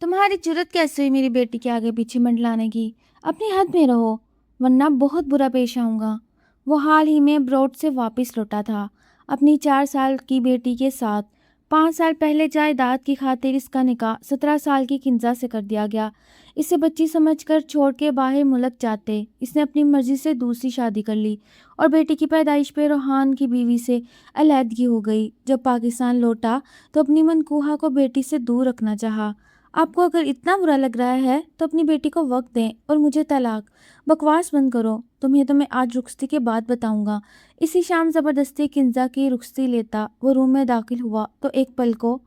तुम्हारी जुर्रत कैसे हुई मेरी बेटी के आगे पीछे मंडलाने की? अपनी हद में रहो, वरना बहुत बुरा पेश आऊँगा। वो हाल ही में अब्रॉड से वापस लौटा था, अपनी 4 साल की बेटी के साथ। 5 साल पहले जायदाद की खातिर इसका निकाह 17 साल की किंजा से कर दिया गया। इसे बच्ची समझकर छोड़ के बाहर मुल्क जाते इसने अपनी मर्जी से दूसरी शादी कर ली और बेटी की पैदाइश पे रोहान की बीवी से अलहदगी हो गई। जब पाकिस्तान लौटा तो अपनी मनकूहा को बेटी से दूर रखना चाहा। आपको अगर इतना बुरा लग रहा है तो अपनी बेटी को वक्त दें और मुझे तलाक। बकवास बंद करो। तुम्हें तो मैं आज रुखसती के बाद बताऊंगा। इसी शाम जबरदस्ती किंजा की रुखसती लेता वो रूम में दाखिल हुआ तो एक पल को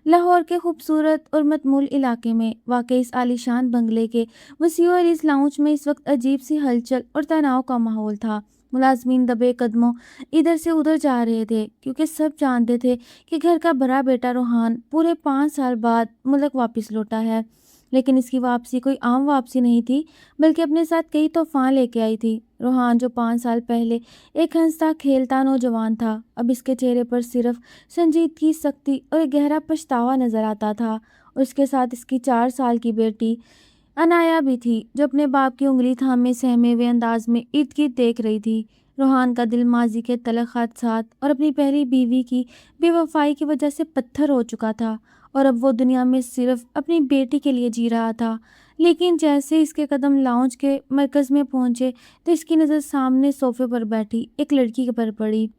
लाहौर के खूबसूरत और मतमूल इलाके में वाक़ई इस आलीशान बंगले के वसीओ और इस लाउंज में इस वक्त अजीब सी हलचल और तनाव का माहौल था। मुलाजमीन दबे कदमों इधर से उधर जा रहे थे क्योंकि सब जानते थे कि घर का बड़ा बेटा रोहान पूरे 5 साल बाद मुल्क वापस लौटा है। लेकिन इसकी वापसी कोई आम वापसी नहीं थी, बल्कि अपने साथ कई तूफान लेके आई थी। रोहान जो 5 साल पहले एक हंसता खेलता नौजवान था, अब इसके चेहरे पर सिर्फ संजीदगी, सख्ती और एक गहरा पछतावा नजर आता था। और उसके साथ इसकी 4 साल की बेटी अनाया भी थी, जो अपने बाप की उंगली थामे सहमे हुए अंदाज में इर्द गिर्द देख रही थी। रोहान का दिल माजी के तलख हादसात और अपनी पहली बीवी की बेवफाई की वजह से पत्थर हो चुका था और अब वो दुनिया में सिर्फ अपनी बेटी के लिए जी रहा था। लेकिन जैसे इसके कदम लाउंज के मरकज़ में पहुंचे तो इसकी नज़र सामने सोफे पर बैठी एक लड़की पर पड़ी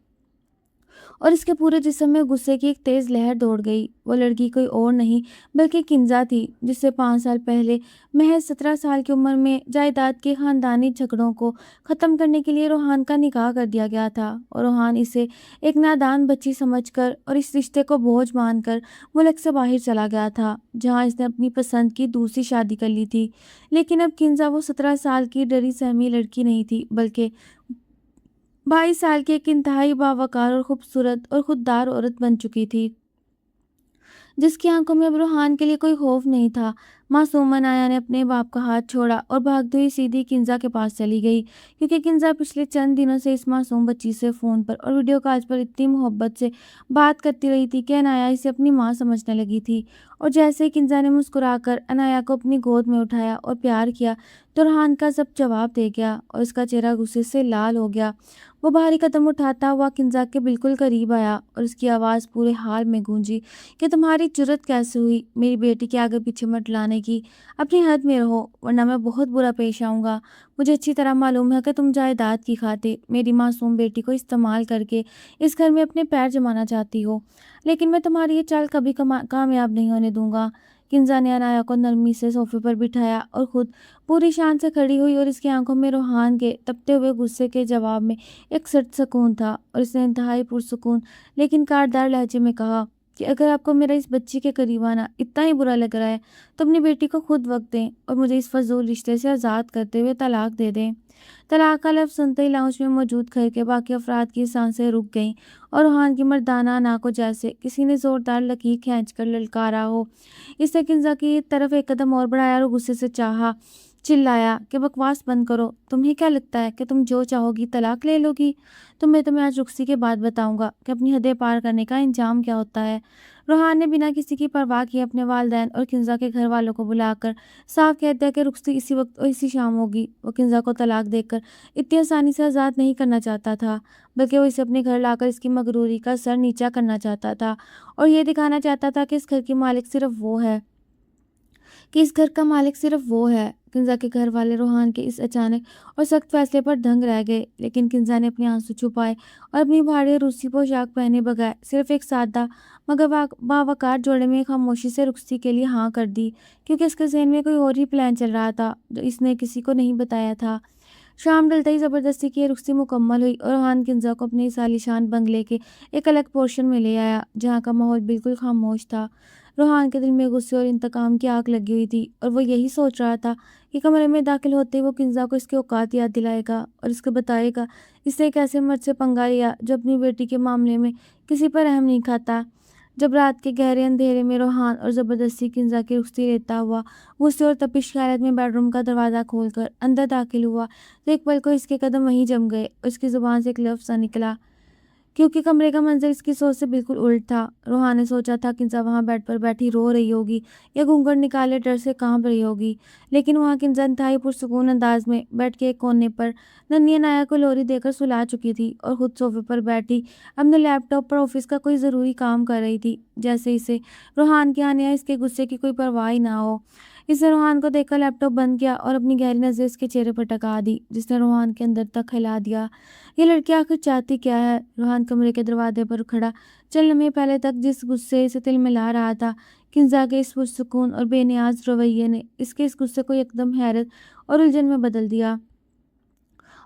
और इसके पूरे जिस्म में गुस्से की एक तेज़ लहर दौड़ गई। वो लड़की कोई और नहीं बल्कि किंजा थी, जिससे 5 साल पहले महज 17 साल की उम्र में जायदाद के ख़ानदानी झगड़ों को ख़त्म करने के लिए रोहान का निकाह कर दिया गया था। और रोहान इसे एक नादान बच्ची समझकर और इस रिश्ते को बोझ मानकर मुल्क से बाहर चला गया था, जहाँ इसने अपनी पसंद की दूसरी शादी कर ली थी। लेकिन अब किंजा वो 17 साल की डरी सहमी लड़की नहीं थी, बल्कि 22 साल की एक इंतहाई बावकार और खूबसूरत और खुददार औरत बन चुकी थी, जिसकी आंखों में अब रूहान के लिए कोई खौफ नहीं था। मासूम अनाया ने अपने बाप का हाथ छोड़ा और भागते हुई सीधी किंजा के पास चली गई, क्योंकि किंजा पिछले चंद दिनों से इस मासूम बच्ची से फ़ोन पर और वीडियो कॉल्स पर इतनी मोहब्बत से बात करती रही थी कि अनाया इसे अपनी माँ समझने लगी थी। और जैसे ही किंजा ने मुस्कुराकर अनाया को अपनी गोद में उठाया और प्यार किया, तो रूहान का सब जवाब दे गया और उसका चेहरा गुस्से से लाल हो गया। वो भारी कदम उठाता हुआ किंजा के बिल्कुल करीब आया और उसकी आवाज़ पूरे हाल में गूंजी कि तुम्हारी जुर्रत कैसे हुई मेरी बेटी के आगे पीछे मटलाने की? अपनी हद में रहो, वरना मैं बहुत बुरा पेश आऊँगा। मुझे अच्छी तरह मालूम है कि तुम जायदाद की खातिर मेरी मासूम बेटी को इस्तेमाल करके इस घर में अपने पैर जमाना चाहती हो, लेकिन मैं तुम्हारी ये चाल कभी कामयाब नहीं होने दूंगा। किंजा ने अनाया को नरमी से सोफे पर बिठाया और खुद पूरी शान से खड़ी हुई और इसकी आंखों में रूहान के तपते हुए गुस्से के जवाब में एक सख्त सुकून था। और इसने इंतहाई पुरसुकून लेकिन काटदार लहजे में कहा कि अगर आपको मेरा इस बच्ची के करीब आना इतना ही बुरा लग रहा है तो अपनी बेटी को खुद वक्त दें और मुझे इस फजूल रिश्ते से आज़ाद करते हुए तलाक दे दें। तलाक का लफ्ज़ सुनते ही लाउंज में मौजूद घर के बाकी अफराद की सांसें रुक गईं और रूहान की मर्दाना ना को जैसे किसी ने ज़ोरदार लकीर खींचकर ललकारा हो। इसने किंजा की तरफ एक कदम और बढ़ाया और गुस्से से चिल्लाया कि बकवास बंद करो। तुम्हें क्या लगता है कि तुम जो चाहोगी तलाक ले लोगी? मैं तुम्हें आज रुखसी के बाद बताऊंगा कि अपनी हदें पार करने का इंजाम क्या होता है। रूहान ने बिना किसी की परवाह किए अपने वालिदैन और किंजा के घर वालों को बुलाकर साफ कह दिया कि रुखसी इसी वक्त और इसी शाम होगी। वो किंजा को तलाक देकर इतनी आसानी से आज़ाद नहीं करना चाहता था, बल्कि वो इसे अपने घर लाकर इसकी मगरूरी का सर नीचा करना चाहता था और ये दिखाना चाहता था कि इस घर का मालिक सिर्फ वो है। किंजा के घर वाले रूहान के इस अचानक और सख्त फैसले पर दंग रह गए, लेकिन किंजा ने अपने आंसू छुपाए और अपनी भारी रूसी पोशाक पहने बगैर सिर्फ एक सादा मगर बावकार जोड़े में खामोशी से रुखसी के लिए हाँ कर दी, क्योंकि इसके जहन में कोई और ही प्लान चल रहा था जो इसने किसी को नहीं बताया था। शाम ढलते ही ज़बरदस्ती की ये रुखसी मुकम्मल हुई और रूहान किंजा को अपने इस आलीशान बंगले के एक अलग पोर्शन में ले आया, जहाँ का माहौल बिल्कुल खामोश था। रूहान के दिल में गुस्से और इंतकाम की आग लगी हुई थी और वो यही सोच रहा था कि कमरे में दाखिल होते ही वो किंजा को इसके औकात याद दिलाएगा और इसको बताएगा इसने एक ऐसे मर्द से पंगा लिया जो अपनी बेटी के मामले में किसी पर रहम नहीं खाता। जब रात के गहरे अंधेरे में रूहान और ज़बरदस्ती किंजा की रुखसी लेता हुआ गुस्से और तपिश की हालत में बेडरूम का दरवाज़ा खोलकर अंदर दाखिल हुआ, तो एक पल को इसके कदम वहीं जम गए और इसकी ज़ुबान से एक लफ्ज़ सा निकला क्योंकि कमरे का मंजर इसकी सोच से बिल्कुल उल्ट था। रोहान ने सोचा था किंजा वहाँ बेड पर बैठी रो रही होगी या घूंघट निकाले डर से कांप रही होगी, लेकिन वहाँ किंजा इंतहाई पुरसुकून अंदाज में बेड के एक कोने पर नन्ही अनाया को लोरी देकर सुला चुकी थी और खुद सोफे पर बैठी अपने लैपटॉप पर ऑफिस का कोई ज़रूरी काम कर रही थी, जैसे इसे रोहान के आने या इसके गुस्से की कोई परवाह ही ना हो। इसने रोहान को देखकर लैपटॉप बंद किया और अपनी गहरी नज़र इसके चेहरे पर टिका दी, जिसने रोहान के अंदर तक हिला दिया। ये लड़की आखिर चाहती क्या है? रोहान कमरे के दरवाजे पर खड़ा चंद लम्हे पहले तक जिस गुस्से से तिलमिला रहा था, किंजा के इस पुरसुकून और बेनियाज रवैये ने इसके इस गुस्से को एकदम हैरत और उलझन में बदल दिया।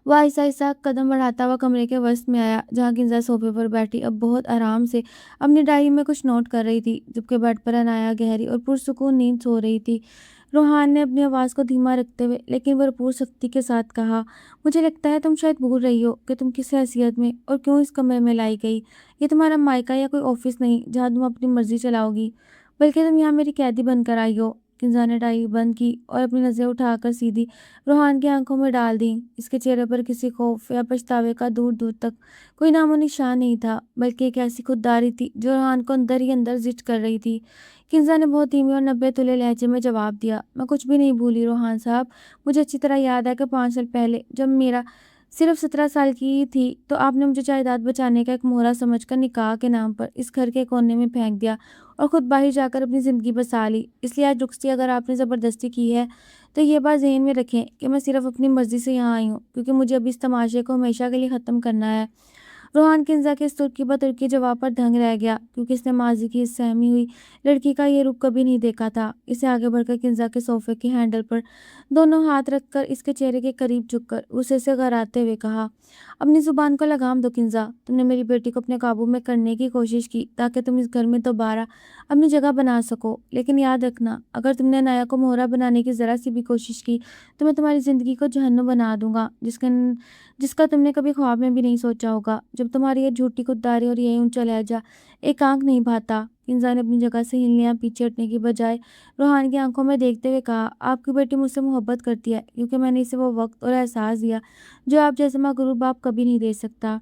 वह आहिस्ता आहिस्ता कदम बढ़ाता हुआ कमरे के वसत में आया, जहाँ किंजा सोफे पर बैठी अब बहुत आराम से अपनी डायरी में कुछ नोट कर रही थी, जबकि बेड पर अनाया गहरी और पुरसुकून नींद सो रही थी। रोहान ने अपनी आवाज़ को धीमा रखते हुए लेकिन भरपूर सख्ती के साथ कहा, मुझे लगता है तुम शायद भूल रही हो कि तुम किस हैसियत में और क्यों इस कमरे में लाई गई। ये तुम्हारा मायका या कोई ऑफिस नहीं जहाँ तुम अपनी मर्जी चलाओगी, बल्कि तुम यहाँ मेरी कैदी बनकर आई हो। किंजा ने डायरी बंद की और अपनी नज़रें उठाकर सीधी रोहान की आंखों में डाल दी। इसके चेहरे पर किसी खौफ या पछतावे का दूर दूर तक कोई नामो निशान नहीं था, बल्कि एक ऐसी खुददारी थी जो रोहान को अंदर ही अंदर जिट कर रही थी। किंजा ने बहुत धीमे और 90 तुले लहजे में जवाब दिया, मैं कुछ भी नहीं भूली रोहान साहब। मुझे अच्छी तरह याद है कि 5 साल पहले जब मेरा सिर्फ 17 साल की थी तो आपने मुझे जायदाद बचाने का एक मोहरा समझकर निकाह के नाम पर इस घर के कोने में फेंक दिया और खुद बाहर जाकर अपनी ज़िंदगी बसा ली। इसलिए आज रुखसती अगर आपने ज़बरदस्ती की है तो ये बात ज़हन में रखें कि मैं सिर्फ अपनी मर्ज़ी से यहाँ आई हूँ, क्योंकि मुझे अब इस तमाशे को हमेशा के लिए ख़त्म करना है। रोहान किंजा के इस तुर्की ब तुर्की जवाब पर दंग रह गया, क्योंकि इसने माजी की इस सहमी हुई लड़की का ये रुख कभी नहीं देखा था। इसे आगे बढ़कर किंजा के सोफे के हैंडल पर दोनों हाथ रखकर इसके चेहरे के करीब झुककर उसे से गराते हुए कहा, अपनी ज़ुबान को लगाम दो किंजा। तुमने मेरी बेटी को अपने काबू में करने की कोशिश की ताकि तुम इस घर में दोबारा अपनी जगह बना सको, लेकिन याद रखना, अगर तुमने अनाया को मोहरा बनाने की ज़रा सी भी कोशिश की तो मैं तुम्हारी ज़िंदगी को जहन्नुम बना दूंगा, जिसका तुमने कभी ख्वाब में भी नहीं सोचा होगा। जब तुम्हारी ये झूठी खुददारी और ये ऊंचा लहजा एक आंख नहीं भाता। किंजा ने अपनी जगह से हिलने या पीछे हटने की बजाय रोहान की आंखों में देखते हुए कहा, आपकी बेटी मुझसे मोहब्बत करती है क्योंकि मैंने इसे वो वक्त और एहसास दिया जो आप जैसे मगरूर बाप कभी नहीं दे सकता।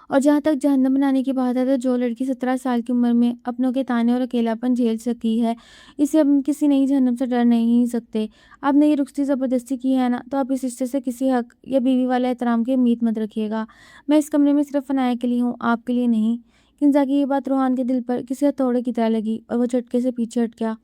और जहाँ तक जहन्नम बनाने की बात है, तो जो लड़की 17 साल की उम्र में अपनों के ताने और अकेलापन झेल सकी है, इसे अब किसी नई जहन्नम से डर नहीं सकते। आपने ये रुखसती ज़बरदस्ती की है ना, तो आप इस रिश्ते से किसी हक या बीवी वाले एहतराम की उम्मीद मत रखिएगा। मैं इस कमरे में सिर्फ फनाया के लिए हूँ, आपके लिए नहीं। किंजा की ये बात रोहान के दिल पर किसी हथौड़े की तरह लगी और वह झटके से पीछे हट गया।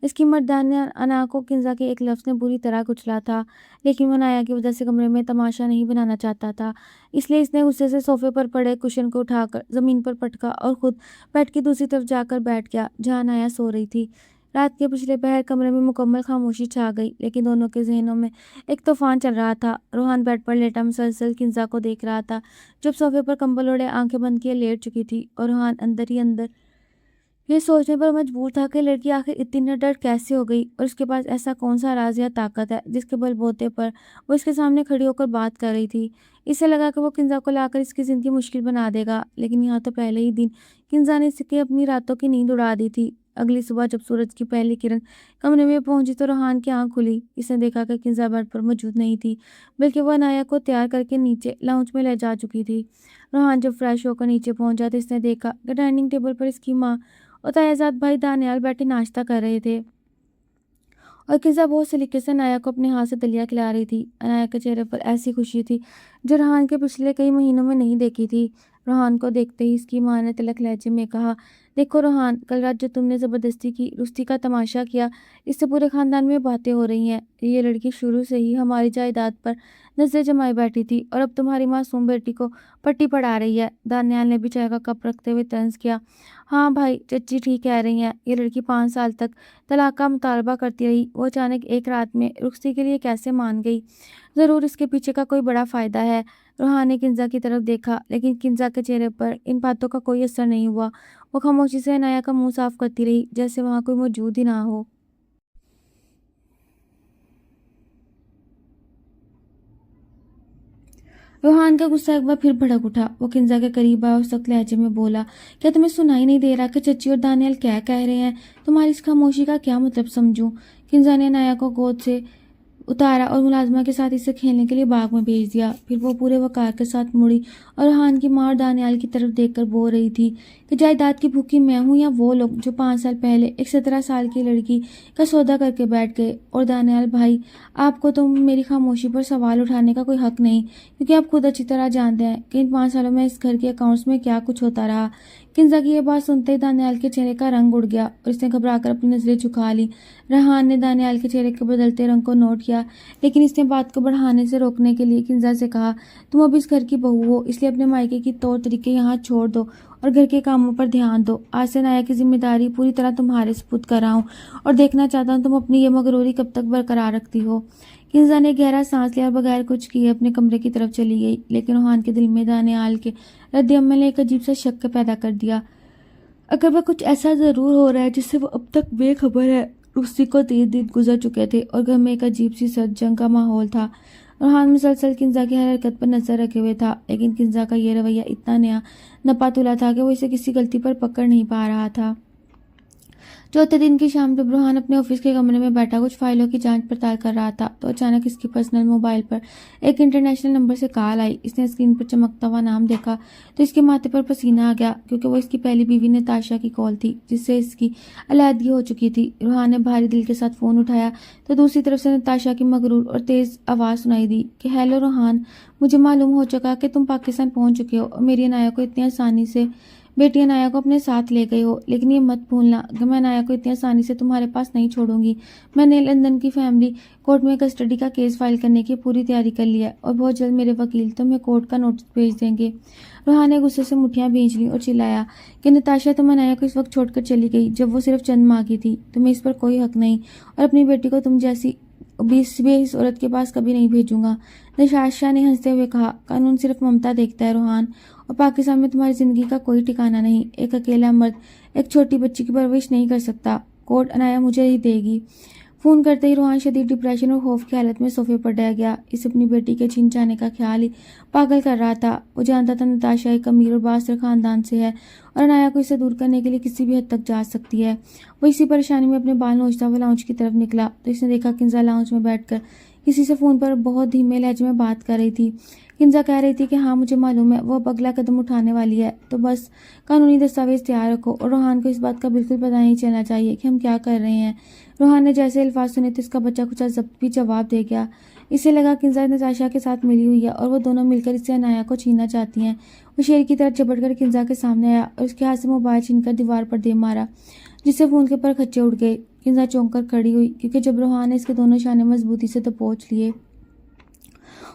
इसकी मर्दाना अना को किंजा के एक लफ्ज़ ने बुरी तरह कुचला था, लेकिन वह अनाया की वजह से कमरे में तमाशा नहीं बनाना चाहता था। इसलिए इसने गुस्से से सोफे पर पड़े कुशन को उठाकर ज़मीन पर पटका और खुद बेड की दूसरी तरफ जाकर बैठ गया, जहाँ अनाया सो रही थी। रात के पिछले पहर कमरे में मुकम्मल खामोशी छा गई, लेकिन दोनों के जहनों में एक तूफान चल रहा था। रोहान बेड पर लेटा मुसलसल किंजा को देख रहा था, जब सोफे पर कंबल ओढ़े आंखें बंद किए लेट चुकी थी, और रोहान अंदर ही अंदर ये सोचने पर मजबूर था कि लड़की आखिर इतनी निडर कैसे हो गई और उसके पास ऐसा कौन सा राज या ताकत है जिसके बलबूते पर वो इसके सामने खड़ी होकर बात कर रही थी। इसे लगा कि वो किंजा को लाकर इसकी ज़िंदगी मुश्किल बना देगा, लेकिन यहाँ तो पहले ही दिन किंजा ने इसकी अपनी रातों की नींद उड़ा दी थी। अगली सुबह जब सूरज की पहली किरण कमरे में पहुंची तो रोहान की आंख खुली। इसने देखा कि किंजा बेड पर मौजूद नहीं थी, बल्कि वह अनाया को तैयार करके नीचे लाउंज में ले जा चुकी थी। रोहान जब फ्रेश होकर नीचे पहुंचा तो इसने देखा कि डाइनिंग टेबल पर इसकी माँ और तायाजाद भाई दानियाल बैठे नाश्ता कर रहे थे, और किज़ा बहुत सलीके से अनाया को अपने हाथ से दलिया खिला रही थी। अनाया के चेहरे पर ऐसी खुशी थी जो रोहान के पिछले कई महीनों में नहीं देखी थी। रोहान को देखते ही इसकी माँ ने तिलक लहजे में कहा, देखो रोहान, कल रात जो तुमने ज़बरदस्ती की रुस्ती का तमाशा किया, इससे पूरे ख़ानदान में बातें हो रही हैं। ये लड़की शुरू से ही हमारी जायदाद पर नजरें जमाए बैठी थी और अब तुम्हारी मासूम बेटी को पट्टी पढ़ा रही है। दानियाल ने भी चाय का कप रखते हुए तंज किया, हाँ भाई, चच्ची ठीक कह रही हैं। ये लड़की 5 साल तक तलाक का मुतालबा करती रही, वो अचानक एक रात में रुखसती के लिए कैसे मान गई? ज़रूर इसके पीछे का कोई बड़ा फ़ायदा है। रोहान ने किंजा की तरफ देखा, लेकिन किंजा के चेहरे पर इन बातों का कोई असर नहीं हुआ। वो खामोशी से अनाया का मुंह साफ करती रही, जैसे वहाँ कोई मौजूद ही ना हो। रोहान का गुस्सा एक बार फिर भड़क उठा। वो किंजा के करीब आया और सख्त लहजे में बोला, क्या तुम्हें सुनाई नहीं दे रहा कि चच्ची और दानियाल क्या कह रहे हैं? तुम्हारी इस खामोशी का क्या मतलब समझूं? किंजा ने अनाया को गोद से उतारा और मुलाजिमा के साथ इसे खेलने के लिए बाग में भेज दिया। फिर वो पूरे वक़ार के साथ मुड़ी और रेहान की माँ और दानियाल की तरफ देखकर बोल रही थी कि जायदाद की भूखी मैं हूँ या वो लोग जो 5 साल पहले एक 17 साल की लड़की का सौदा करके बैठ गए। और दानियाल भाई, आपको तो मेरी खामोशी पर सवाल उठाने का कोई हक नहीं, क्योंकि आप खुद अच्छी तरह जानते हैं कि इन 5 सालों में इस घर के अकाउंट्स में क्या कुछ होता रहा। किंजा की ये बात सुनते ही दानियाल के चेहरे का रंग उड़ गया और इसने घबराकर अपनी नजरें झुका ली। रेहान ने दानियाल के चेहरे के बदलते रंग को नोट किया, लेकिन इसने बात को बढ़ाने से रोकने के लिए किंजा से कहा, तुम अब इस घर की बहू हो, इसलिए अपने मायके की तौर तरीके यहाँ छोड़ दो और घर के कामों पर ध्यान दो। आज से नाया की जिम्मेदारी पूरी तरह तुम्हारे सुपुर्द कर रहा हूँ और देखना चाहता हूँ तुम अपनी ये मगरूरी कब तक बरकरार रखती हो। किंजा ने गहरा सांस लिया और बगैर कुछ किए अपने कमरे की तरफ चली गई, लेकिन रोहान के दिल में दानियाल के रद्द-ए-अमल ने एक अजीब सा शक पैदा कर दिया। अगर वह कुछ ऐसा ज़रूर हो रहा है जिससे वो अब तक बेखबर है। उसी को 3 दिन गुजर चुके थे और घर में एक अजीब सी सर्द जंग का माहौल था। रोहान मुसलसल किंजा की हर हरकत पर नजर रखे हुए था, लेकिन किंजा का ये रवैया इतना नया नपातुला था कि वो इसे किसी गलती पर पकड़ नहीं पा रहा था। चौथे दिन की शाम जब रोहान अपने ऑफिस के कमरे में बैठा कुछ फाइलों की जांच पड़ताल कर रहा था, तो अचानक इसके पर्सनल मोबाइल पर एक इंटरनेशनल नंबर से कॉल आई। इसने स्क्रीन पर चमकता हुआ नाम देखा तो इसके माथे पर पसीना आ गया, क्योंकि वो इसकी पहली बीवी नताशा की कॉल थी, जिससे इसकी अलहदगी हो चुकी थी। रोहान ने भारी दिल के साथ फोन उठाया तो दूसरी तरफ से नताशा की मगरूर और तेज आवाज़ सुनाई दी कि हेलो रोहान, मुझे मालूम हो चुका कि तुम पाकिस्तान पहुंच चुके हो और मेरी अनाया को इतनी आसानी से बेटी अनाया को अपने साथ ले गई हो, लेकिन ये मत भूलना कि मैं अनाया को इतनी आसानी से तुम्हारे पास नहीं छोड़ूंगी। मैंने लंदन की फैमिली कोर्ट में कस्टडी का केस फाइल करने की पूरी तैयारी कर ली है और बहुत जल्द मेरे वकील तुम्हें कोर्ट का नोटिस भेज देंगे। रोहान ने गुस्से से मुठ्ठियां भींच ली और चिल्लाया कि नताशा, तुम अनाया को इस वक्त छोड़कर चली गई जब वो सिर्फ चंद माह की थी। तुम्हें इस पर कोई हक नहीं और अपनी बेटी को तुम जैसी इस औरत के पास कभी नहीं भेजूंगा। नताशा ने हंसते हुए कहा, कानून सिर्फ ममता देखता है रोहान, और पाकिस्तान में तुम्हारी जिंदगी का कोई ठिकाना नहीं। एक अकेला मर्द एक छोटी बच्ची की परवरिश नहीं कर सकता। कोर्ट अनाया मुझे ही देगी। फोन करते ही रोहान शदीद डिप्रेशन और खौफ की हालत में सोफे पर डह गया। इसे अपनी बेटी के छिन जाने का ख्याल ही पागल कर रहा था। वो जानता था नताशा एक अमीर और बासर खानदान से है और अनाया को इसे दूर करने के लिए किसी भी हद तक जा सकती है। वो इसी परेशानी में अपने बाल नोचता हुआ लाउंज की तरफ निकला तो इसने देखा किंजा लाउंज में बैठकर किसी से फोन पर बहुत धीमे लहजे में बात कर रही थी। किंजा कह रही थी कि हाँ, मुझे मालूम है वो अब अगला कदम उठाने वाली है, तो बस कानूनी दस्तावेज तैयार रखो और रोहान को इस बात का बिल्कुल पता नहीं चलना चाहिए कि हम क्या कर रहे हैं। रोहान ने जैसे अल्फाज सुने तो इसका बच्चा कुछ जब्त भी जवाब दे गया। इसे लगा किंजा नताशा के साथ मिली हुई है और वो दोनों मिलकर इससे अनाया को छीनना चाहती हैं। वो शेर की तरह झपटकर किंजा के सामने आया और उसके हाथ से मोबाइल छीनकर दीवार पर दे मारा, जिससे फोन के पर खच्चे उड़ गए। किंजा चौंक कर खड़ी हुई, क्योंकि जब रोहान ने इसके दोनों शाने मजबूती से दबोच लिए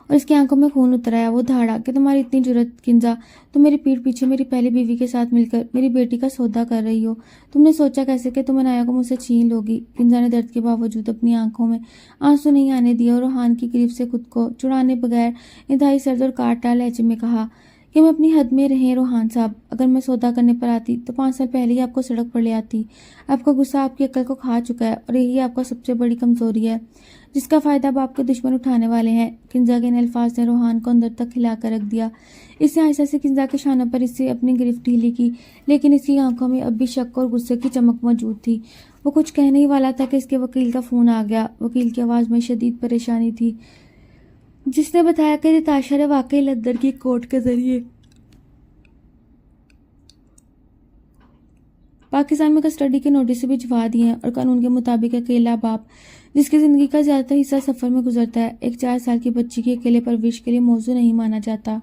और इसकी आंखों में खून उतर आया, वो धाड़ा कि तुम्हारी इतनी जुर्रत किंजा, तुम मेरी पीठ पीछे मेरी पहली बीवी के साथ मिलकर मेरी बेटी का सौदा कर रही हो। तुमने सोचा कैसे कि तुम अनाया को मुझसे छीन लोगी। किंजा ने दर्द के बावजूद अपनी आंखों में आंसू नहीं आने दिया और रोहान की ग्रीफ से खुद को छुड़ाने बगैर इंतहाई सर्द और काटा लहजे में कहा कि मैं अपनी हद में रहें रोहान साहब। अगर मैं सौदा करने पर आती तो 5 साल पहले ही आपको सड़क पर ले आती। आपका गुस्सा आपकी अक्ल को खा चुका है और यही आपका सबसे बड़ी कमजोरी है, जिसका फायदा अब आपके दुश्मन उठाने वाले हैं। किंजा के इन अल्फाज ने रोहान को अंदर तक हिलाकर रख दिया। इसने आहिस्ता से किंजा के शानों पर इससे अपनी गिरफ्त ढीली की, लेकिन इसकी आंखों में अब भी शक और गुस्से की चमक मौजूद थी। वो कुछ कहने ही वाला था कि इसके वकील का फोन आ गया। वकील की आवाज में शदीद परेशानी थी, जिसने बताया कि नताशा ने वाकई लंदन की कोर्ट के जरिए पाकिस्तान में कस्टडी के नोटिस भी भिजवा दिए हैं और कानून के मुताबिक अकेला बाप जिसकी जिंदगी का ज्यादातर हिस्सा सफर में गुजरता है, एक 4 साल की बच्ची की अकेले परवरिश के लिए मौजू नहीं माना जाता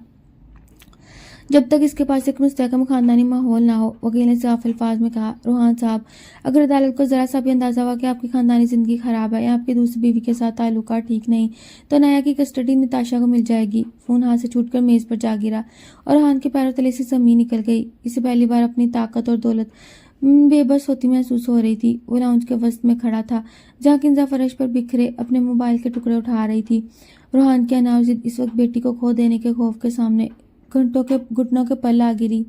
जब तक इसके पास एक मुस्तहकम खानदानी माहौल ना हो। वकील ने साफ अल्फाज में कहा, रोहान साहब, अगर अदालत को जरा सा भी अंदाजा हुआ कि आपकी खानदानी जिंदगी खराब है या आपकी दूसरी बीवी के साथ ताल्लुकात ठीक नहीं, तो अनाया की कस्टडी नताशा को मिल जाएगी। फोन हाथ से छूटकर मेज पर जा गिरा और रोहान के पैरों तले से जमीन निकल गई। इसे पहली बार अपनी ताकत और दौलत बेबस होती महसूस हो रही थी। वो लाउंज के वस्त में खड़ा था जहाँ किंजा फर्श पर बिखरे अपने मोबाइल के टुकड़े उठा रही थी। रोहान की अनावजिद इस वक्त बेटी को खो देने के खौफ के सामने घुटनों के पल आ गिरी।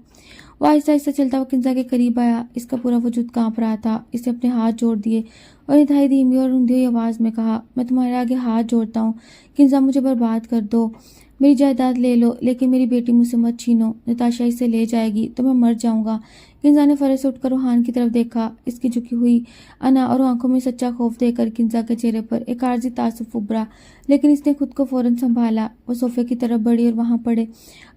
वो आहिस्ता आहिस्ता चलता हुआ किंजा के करीब आया। इसका पूरा वजूद कांप रहा था। इसने अपने हाथ जोड़ दिए और इंतहाई धीमी और रुंधी हुई आवाज में कहा, मैं तुम्हारे आगे हाथ जोड़ता हूँ किंजा, मुझे बर्बाद कर दो, मेरी जायदाद ले लो, लेकिन मेरी बेटी मुझसे मत छीनो। नताशा इसे ले जाएगी तो मैं मर जाऊंगा। किंजा ने फौरन से उठकर रूहान की तरफ देखा। इसकी झुकी हुई अना और आंखों में सच्चा खौफ देखकर किंजा के चेहरे पर एक आर्जी तासुफ उभरा, लेकिन इसने खुद को फौरन संभाला। वो सोफे की तरफ बढ़ी और वहां पड़े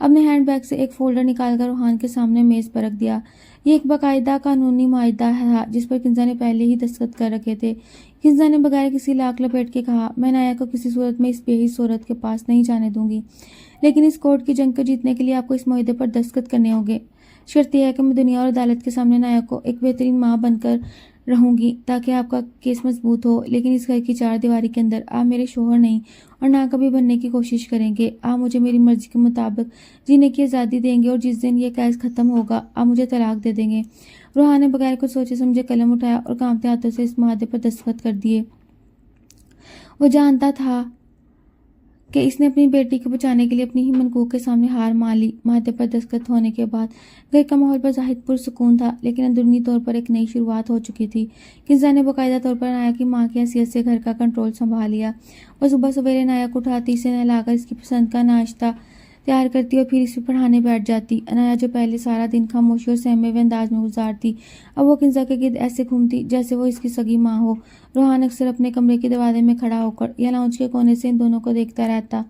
अपने हैंडबैग से एक फोल्डर निकालकर रूहान के सामने मेज पर रख दिया। ये एक बाकायदा कानूनी माहिदा था जिस पर किंजा ने पहले ही दस्तखत कर रखे थे। किंजा ने बगैर किसी लाख लपेट के कहा, मैं नाया को किसी सूरत में इस बेहिस औरत के पास नहीं जाने दूंगी, लेकिन इस कोर्ट की जंग को जीतने के लिए आपको इस मुआहदे पर दस्तखत करने होंगे। शर्त यह है कि मैं दुनिया और अदालत के सामने नाया को एक बेहतरीन माँ बनकर रहूंगी ताकि आपका केस मजबूत हो, लेकिन इस घर की चार दीवारी के अंदर आप मेरे शोहर नहीं और ना कभी बनने की कोशिश करेंगे। आप मुझे मेरी मर्जी के मुताबिक जीने की आज़ादी देंगे और जिस दिन यह केस खत्म होगा आप मुझे तलाक दे देंगे। रूहान ने बगैर कुछ सोचे समझे कलम उठाया और कांपते हाथों से इस मुआहदे पर दस्तखत कर दिए। वो जानता था कि इसने अपनी बेटी को बचाने के लिए अपनी ही मनकूक के सामने हार मान ली। मुआहदे पर दस्तखत होने के बाद घर का माहौल बज़ाहिर पुरसुकून था, लेकिन अंदरूनी तौर पर एक नई शुरुआत हो चुकी थी। किंजा ने बाकायदा तौर पर नाया की माँ की हैसियत से घर का कंट्रोल संभाल लिया। वह सुबह सवेरे नाया को उठाती, इसे नहलाकर इसकी पसंद का नाश्ता तैयार करती और फिर इसे पढ़ाने बैठ जाती। अनाया जो पहले सारा दिन खामोशी और सहमे हुए अंदाज में गुजारती, अब वो किंजा के गिर्द ऐसे घूमती जैसे वो इसकी सगी माँ हो। रूहान अक्सर अपने कमरे के दरवाजे में खड़ा होकर या लाउंज के कोने से इन दोनों को देखता रहता।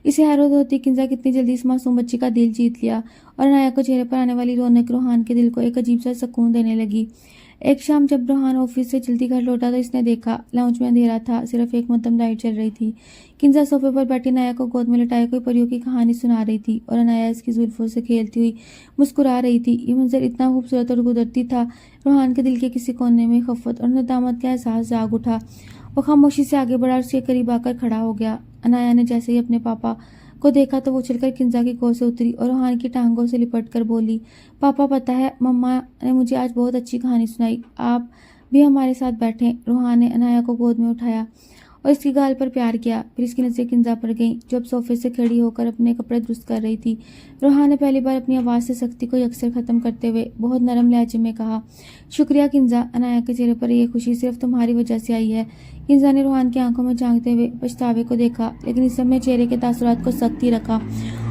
इसे हैरत होती किंजा कितनी जल्दी इस मासूम बच्ची का दिल जीत लिया, और अनाया को चेहरे पर आने वाली रौनक रूहान के दिल को एक अजीब सा सुकून देने लगी। एक शाम जब रूहान ऑफिस से जल्दी घर लौटा तो इसने देखा लाउंज में अंधेरा था, सिर्फ एक मध्यम लाइट चल रही थी। किंजा सोफे पर बैठी अनाया को गोद में लटाए कोई परियों की कहानी सुना रही थी और अनाया इसकी जुल्फों से खेलती हुई मुस्कुरा रही थी। ये मंजर इतना खूबसूरत और कुदरती था, रूहान के दिल के किसी कोने में खफत और नदामत का एहसास जाग उठा। वो खामोशी से आगे बढ़ा और उसके करीब आकर खड़ा हो गया। अनाया ने जैसे ही अपने पापा को देखा तो वो उछलकर किंजा की गोद से उतरी और रूहान की टांगों से लिपट कर बोली, पापा पता है मम्मा ने मुझे आज बहुत अच्छी कहानी सुनाई, आप भी हमारे साथ बैठें। रूहान ने अनाया को गोद में उठाया और इसकी गाल पर प्यार किया। फिर इसकी नजरें किंजा पर गईं जो अब सोफे से खड़ी होकर अपने कपड़े दुरुस्त कर रही थी। रूहान ने पहली बार अपनी आवाज़ से सख्ती को यकसर ख़त्म करते हुए बहुत नरम लहजे में कहा, शुक्रिया किंजा, अनाया के चेहरे पर यह खुशी सिर्फ तुम्हारी वजह से आई है। किंजा ने रूहान की आंखों में झांकते हुए पछतावे को देखा, लेकिन इस समय चेहरे के तासुरात को सख्ती रखा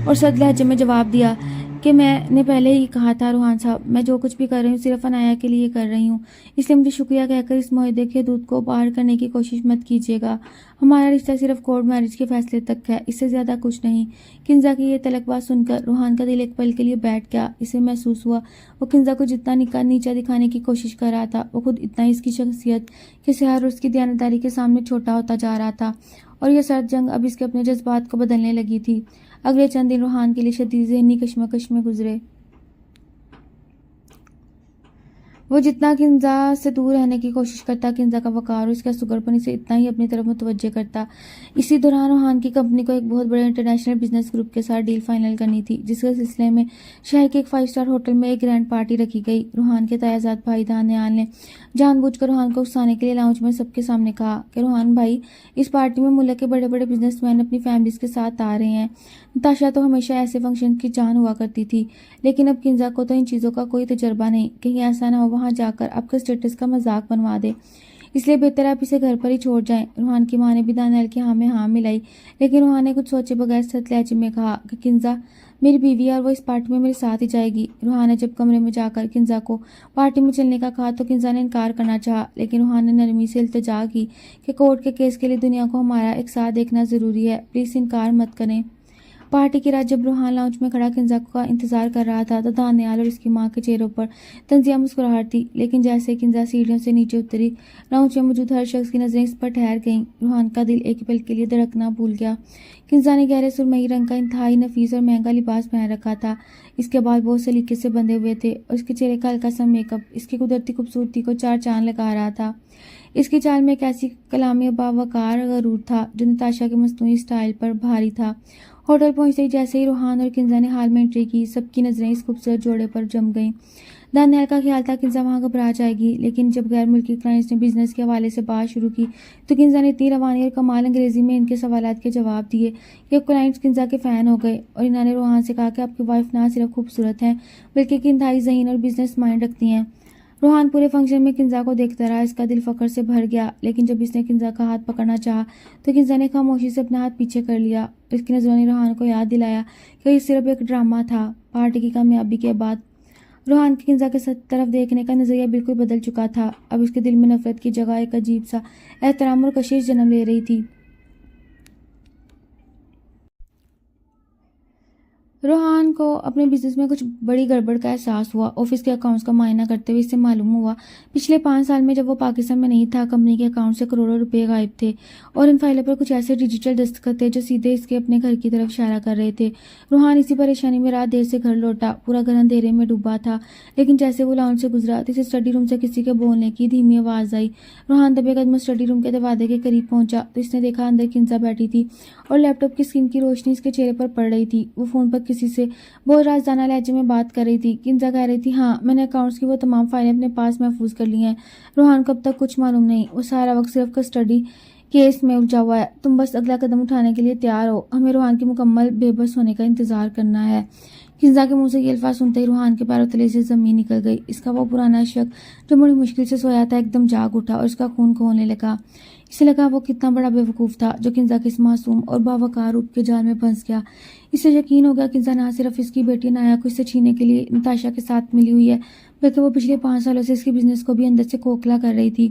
और सख्त लहजे में जवाब दिया कि मैंने पहले ही कहा था रूहान साहब, मैं जो कुछ भी कर रही हूँ सिर्फ अनाया के लिए कर रही हूँ, इसलिए मुझे शुक्रिया कहकर इस मुआहदे के दूध को बाहर करने की कोशिश मत कीजिएगा। हमारा रिश्ता सिर्फ कोर्ट मैरिज के फैसले तक है, इससे ज़्यादा कुछ नहीं। किंजा की ये तलकबात सुनकर रूहान का दिल एक पल के लिए बैठ गया। इसे महसूस हुआ वो किंजा को जितना नीचा दिखाने की कोशिश कर रहा था, वो खुद इतना ही इसकी शख्सियत के सिहार और उसकी दयानतदारी के सामने छोटा होता जा रहा था, और यह सर्द जंग अब इसके अपने जज्बात को बदलने लगी थी। अगले चंद दिन रूहान के लिए शदीद ज़हनी कश्मकश में गुजरे। वो जितना किंजा से दूर रहने की कोशिश करता, किंजा का वकार और उसका सुगरपन इसे इतना ही अपनी तरफ मुतवज्जे करता। इसी दौरान रूहान की कंपनी को एक बहुत बड़े इंटरनेशनल बिजनेस ग्रुप के साथ डील फाइनल करनी थी, जिसके सिलसिले में शहर के एक 5 स्टार होटल में एक ग्रैंड पार्टी रखी गई। रूहान के तायाजाद भाई दानियाल ने जानबूझकर रूहान को उकसाने के लिए लाउंज में सबके सामने कहा कि रूहान भाई, इस पार्टी में मुल्क के बड़े बड़े बिजनेसमैन अपनी फैमिलीज के साथ आ रहे हैं। नताशा तो हमेशा ऐसे फंक्शन की जान हुआ करती थी, लेकिन अब किंजा को तो इन चीज़ों का कोई तजर्बा नहीं, कहीं ऐसा ना हो वहाँ जाकर आपके स्टेटस का मजाक बनवा दे, इसलिए बेहतर आप इसे घर पर ही छोड़ जाएं। रूहान की माँ ने भी दानियाल की हाँ में हाँ मिलाई, लेकिन रूहान ने कुछ सोचे बगैर सख्त लहजे में कहा कि किंजा मेरी बीवी है और वो इस पार्टी में मेरे साथ ही जाएगी। रूहान ने जब कमरे में जाकर किंजा को पार्टी में चलने का कहा तो किंजा ने इनकार करना चाहा, लेकिन रूहान ने नरमी से इल्तिजा की कि कोर्ट के केस के लिए दुनिया को हमारा एक साथ देखना ज़रूरी है, प्लीज़ इनकार मत करें। पार्टी की रात जब रूहान लाउंज में खड़ा किंजा का इंतजार कर रहा था तो दानियाल और इसकी माँ के चेहरों पर तंजिया मुस्कुराहट थी, लेकिन जैसे किंजा सीढ़ियों से नीचे उतरी, लाउंज में मौजूद हर शख्स की नजरें इस पर ठहर गईं। रूहान का दिल एक पल के लिए धड़कना भूल गया। किंजा ने गहरे सुरमई रंग का इंतहाई नफीस और महंगा लिबास पहन रखा था। इसके बाल बहुत सलीके से बंधे हुए थे और इसके चेहरे का हल्का सा मेकअप इसकी कुदरती खूबसूरती को 4 चांद लगा रहा था। इसकी चाल में एक ऐसी कलामी बावकार गरूर था जो नताशा के मस्तनूई स्टाइल पर भारी था। होटल पहुंचते ही जैसे ही रूहान और किंजा ने हाल में एंट्री की, सबकी नजरें इस खूबसूरत जोड़े पर जम गईं। दानियाल का ख्याल था किंजा वहां घबरा जाएगी, लेकिन जब गैर मुल्की क्लाइंट्स ने बिजनेस के हवाले से बात शुरू की तो किंजा ने इतनी रवानी और कमाल अंग्रेजी में इनके सवालात के जवाब दिए कि क्लाइंट्स किंजा के फ़ैन हो गए, और इन्होंने रूहान से कहा कि आपकी वाइफ ना सिर्फ खूबसूरत हैं बल्कि इंतहाई ज़हीन और बिजनेस माइंड रखती हैं। रूहान पूरे फंक्शन में किंजा को देखता रहा, इसका दिल फख्र से भर गया, लेकिन जब इसने किंजा का हाथ पकड़ना चाहा तो किंजा ने खामोशी से अपना हाथ पीछे कर लिया। इसकी नज़रों ने रूहान को याद दिलाया कि ये सिर्फ एक ड्रामा था। पार्टी की कामयाबी के बाद रोहान के किंजा के तरफ देखने का नज़रिया बिल्कुल बदल चुका था। अब उसके दिल में नफरत की जगह एक अजीब सा एहतराम और कशिश जन्म ले रही थी। रोहान को अपने बिजनेस में कुछ बड़ी गड़बड़ का एहसास हुआ। ऑफिस के अकाउंट्स का मुआयना करते हुए इससे मालूम हुआ पिछले 5 साल में जब वो पाकिस्तान में नहीं था, कंपनी के अकाउंट से करोड़ों रुपए गायब थे और इन फाइलों पर कुछ ऐसे डिजिटल दस्तखत थे जो सीधे इसके अपने घर की तरफ इशारा कर रहे थे। रोहान इसी परेशानी में रात देर से घर लौटा। पूरा घर अंधेरे में डूबा था, लेकिन जैसे वो लाउंज से गुजरा तो इसे स्टडी रूम से किसी के बोलने की धीमी आवाज़ आई। रोहान दबे कदम स्टडी रूम के दरवाजे के करीब पहुंचा तो इसने देखा अंदर किंजा बैठी थी और लैपटॉप की स्क्रीन की रोशनी इसके चेहरे पर पड़ रही थी। वो फोन पर किसी से बहुत राजदाना लहजे में बात कर रही थी। किंजा कह रही थी, हाँ, मैंने अकाउंट्स की वो तमाम फाइलें अपने पास महफूज कर ली हैं। रोहान को अब तक कुछ मालूम नहीं, वो सारा वक्त सिर्फ कस्टडी केस में उलझा हुआ है। तुम बस अगला कदम उठाने के लिए तैयार हो। हमें रोहान के मुकम्मल बेबस होने का इंतजार करना है। किंजा के मुंह से ये अल्फाज सुनते ही रोहान के पैरों तले से जमीन निकल गई। इसका वो पुराना शक जो बड़ी मुश्किल से सोया था एकदम जाग उठा और इसका खून खौलने लगा। इसे लगा वो कितना बड़ा बेवकूफ़ था जो किंजा के इस मासूम और बावकार रूप के जाल में फंस गया। इसे यकीन हो गया किंजा ना सिर्फ इसकी बेटी नाया को इससे छीनने के लिए नताशा के साथ मिली हुई है, बल्कि वो पिछले 5 सालों से इसके बिजनेस को भी अंदर से खोखला कर रही थी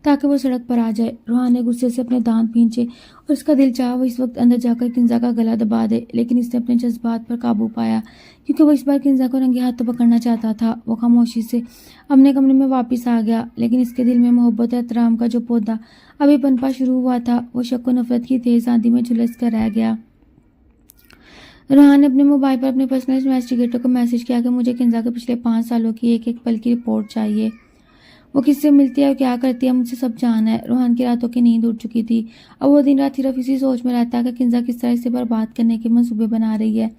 ताकि वो सड़क पर आ जाए। रोहान ने गुस्से से अपने दांत भींचे और इसका दिल चाहा वो इस वक्त अंदर जाकर किंजा का गला दबा दे, लेकिन इसने अपने जज्बात पर काबू पाया क्योंकि वो इस बार किंजा को रंगे हाथ तो पकड़ना चाहता था। वो खामोशी से अपने कमरे में वापस आ गया, लेकिन इसके दिल में मोहब्बत और एहतराम का जो पौधा अभी पनपा शुरू हुआ था वो शक व नफरत की तेज आंधी में झुलस कर रह गया। रोहान ने अपने मोबाइल पर अपने पर्सनल इन्वेस्टिगेटर को मैसेज किया कि मुझे किंजा के पिछले 5 सालों की एक एक पल की रिपोर्ट चाहिए। वो किससे मिलती है और क्या करती है, मुझे सब जानना है। रोहान की रातों की नींद उड़ चुकी थी। अब वो दिन रात सिर्फ इसी सोच में रहता कि किंजा किस तरह इसे बर्बाद करने के मंसूबे बना रही है।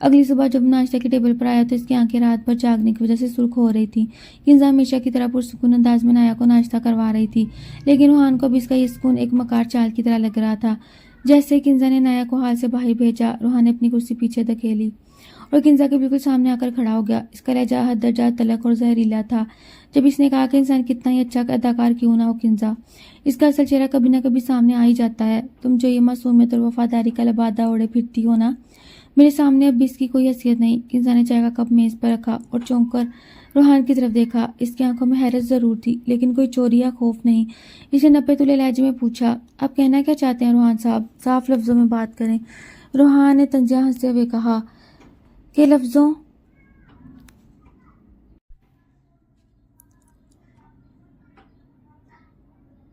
अगली सुबह जब नाश्ते के टेबल पर आया तो इसकी आंखें रात भर जागने की वजह से सुर्ख हो रही थी। किंजा हमेशा की तरह पुरसुकून अंदाज में नाया को नाश्ता करवा रही थी, लेकिन रोहान को अब इसका ये सुकून एक मकार चाल की तरह लग रहा था। जैसे किंजा ने नाया को हाल से बाहर भेजा, रोहान ने अपनी कुर्सी पीछे धकेली और किंजा के बिल्कुल सामने आकर खड़ा हो गया। इसका लहजा हद दर्जा तलख और जहरीला था। जब इसने कहा कि इंसान कितना ही अच्छा अदाकार क्यों ना हो किंजा, इसका असल चेहरा कभी ना कभी सामने आ ही जाता है। तुम जो ये मासूमियत और वफादारी का लबादा ओढ़े फिरती हो ना, मेरे सामने अब भी इसकी कोई हैसियत नहीं। किंजा ने चाय का कप मेज पर रखा और चौंक कर रोहान की तरफ देखा। इसकी आंखों में हैरत जरूर थी, लेकिन कोई चोरी या खौफ नहीं। इसे नपे तुले लहजे में पूछा, आप कहना क्या चाहते हैं रोहान साहब? साफ लफ्जों में बात करें। रोहान ने तंजिया हंसते हुए कहा कि लफ्जों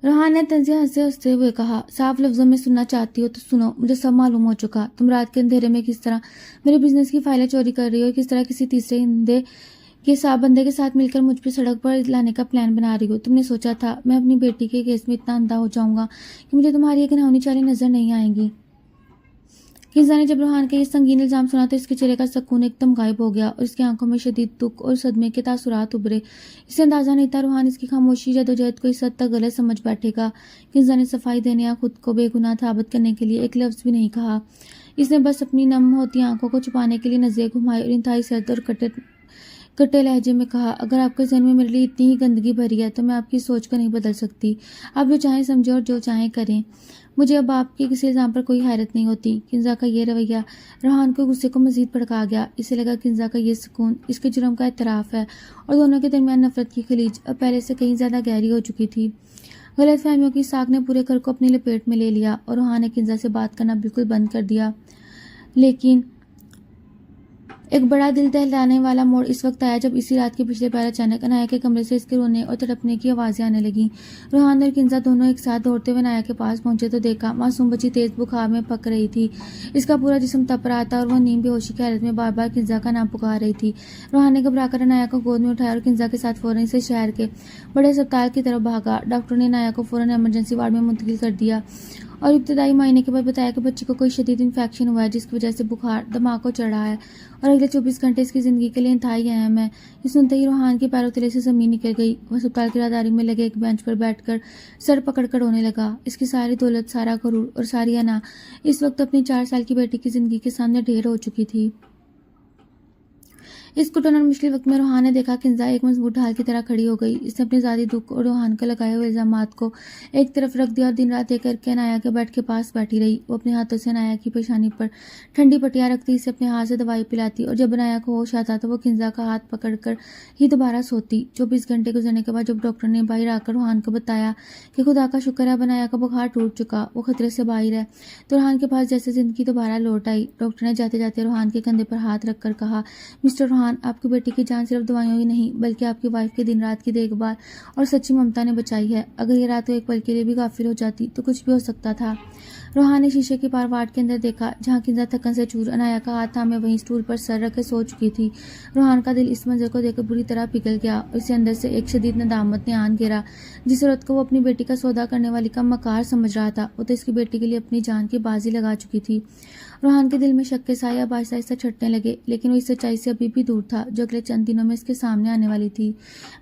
रोहान ने तंजिया हंसते हुए कहा, साफ लफ्जों में सुनना चाहती हो तो सुनो, मुझे सब मालूम हो चुका। तुम रात के अंधेरे में किस तरह मेरे बिजनेस की फाइलें चोरी कर रही हो, किस तरह किसी तीसरे बंदे के साथ मिलकर मुझ पर सड़क पर लाने का प्लान बना रही हो। तुमने सोचा था मैं अपनी बेटी के केस में इतना अंधा हो जाऊंगा कि मुझे तुम्हारी एक घिनौनी चालें नजर नहीं आएंगी। किंजा ने जब रोहान का ये संगीन इल्जाम सुना तो इसके चेहरे का सुकून एकदम गायब हो गया और इसकी आंखों में शदीद दुख और सदमे के तासुरात उभरे। इसे अंदाजा नहीं था रोहान इसकी खामोशी जदोजहद को इस हद तक गलत समझ बैठेगा। किंजा ने सफाई देने या खुद को बेगुनाह साबित करने के लिए एक लफ्ज भी नहीं कहा। इसने बस अपनी नम होती आंखों को छुपाने के लिए नजरें घुमाई और इंतहाई सर्द और कट्टे लहजे में कहा, अगर आपके जहन में मेरे लिए इतनी ही गंदगी भरी है तो मैं आपकी सोच को नहीं बदल सकती। आप जो चाहें समझें और जो चाहें करें। मुझे अब आपके किसी इल्जाम पर कोई हैरत नहीं होती। किंजा का ये रवैया रोहान को गुस्से को मजीद भड़का गया। इसे लगा किंजा का ये सुकून इसके जुर्म का एतराफ़ है और दोनों के दरमियान नफरत की खलीज अब पहले से कहीं ज़्यादा गहरी हो चुकी थी। गलत फहमियों की साख ने पूरे घर को अपनी लपेट में ले लिया और रोहान ने किंजा से बात करना बिल्कुल बंद कर दिया। लेकिन एक बड़ा दिल दहलाने वाला मोड़ इस वक्त आया जब इसी रात के पिछले पहर अचानक अनाया के कमरे से इसके रोने और तड़पने की आवाज़ें आने लगीं। रोहान और किंजा दोनों एक साथ दौड़ते हुए अनाया के पास पहुंचे तो देखा मासूम बच्ची तेज बुखार में पक रही थी। इसका पूरा जिस्म तप रहा था और वह नींद बेहोशी की हालत में बार बार किंजा का नाम पुकार रही थी। रोहान ने घबराकर अनाया को गोद में उठाया और किंजा के साथ फौरन से शहर के बड़े अस्पताल की तरफ भागा। डॉक्टर ने अनाया को फौरन इमरजेंसी वार्ड में मुंतकिल कर दिया और इब्तदाई मायने के बाद बताया कि बच्ची को कोई शदीद इन्फेक्शन हुआ है जिसकी वजह से बुखार दिमाग को चढ़ा है और अगले 24 घंटे इसकी ज़िंदगी के लिए इंतहाई अहम है। ये सुनते ही रोहान के पैरों तले से ज़मीन निकल गई। वह अस्पताल की राहदारी में लगे एक बेंच पर बैठकर सर पकड़कर रोने लगा। इसकी सारी दौलत, सारा गरूर और सारी अना इस वक्त अपनी 4 साल की बेटी की ज़िंदगी के सामने ढेर हो चुकी थी। इस घुटन और मुश्किल वक्त में रोहान ने देखा किंजा एक मजबूत ढाल की तरह खड़ी हो गई। इसने अपने ज़ाती दुख और रोहान को लगाए हुए इल्जामात को एक तरफ रख दिया और दिन रात एक करके अनाया के बेड के पास बैठी रही। वो अपने हाथों से अनाया की पेशानी पर ठंडी पट्टियां रखती, इसे अपने हाथ से दवाई पिलाती और जब अनाया को होश आता तो वो किंजा का हाथ पकड़कर ही दोबारा सोती। 24 घंटे गुजरने के बाद जब डॉक्टर ने बाहर आकर रोहान को बताया कि खुदा का शुक्र है अनाया का बुखार टूट चुका, वो खतरे से बाहर है, तो रोहान के पास जैसे जिंदगी दोबारा लौट आई। डॉक्टर ने जाते जाते रोहान के कंधे पर हाथ रखकर कहा, मिस्टर रोहान, आपकी बेटी की जान सिर्फ दवाइयों ही नहीं बल्कि आपकी वाइफ की दिन रात की देखभाल और सच्ची ममता ने बचाई है। अगर ये रात को एक पल के लिए भी गाफिल हो जाती तो कुछ भी हो सकता था। रोहान ने शीशे के पार वार्ड के अंदर देखा जहाँ किंजा थकन से चूर अनाया का हाथ थामे वहीं स्टूल पर सर रखे सो चुकी थी। रोहान का दिल इस मंजर को देखकर बुरी तरह पिघल गया। इसे अंदर से एक शदीद नदामत ने आन घेरा। जिस औरत को वो अपनी बेटी का सौदा करने वाली का मकार समझ रहा था, वो तो इसकी बेटी के लिए अपनी जान की बाजी लगा चुकी थी। रोहान के दिल में शक के साए अब आहिस्ता आहिस्ता छटने लगे, लेकिन वो इस सच्चाई से अभी भी दूर था जो अगले चंद दिनों में इसके सामने आने वाली थी।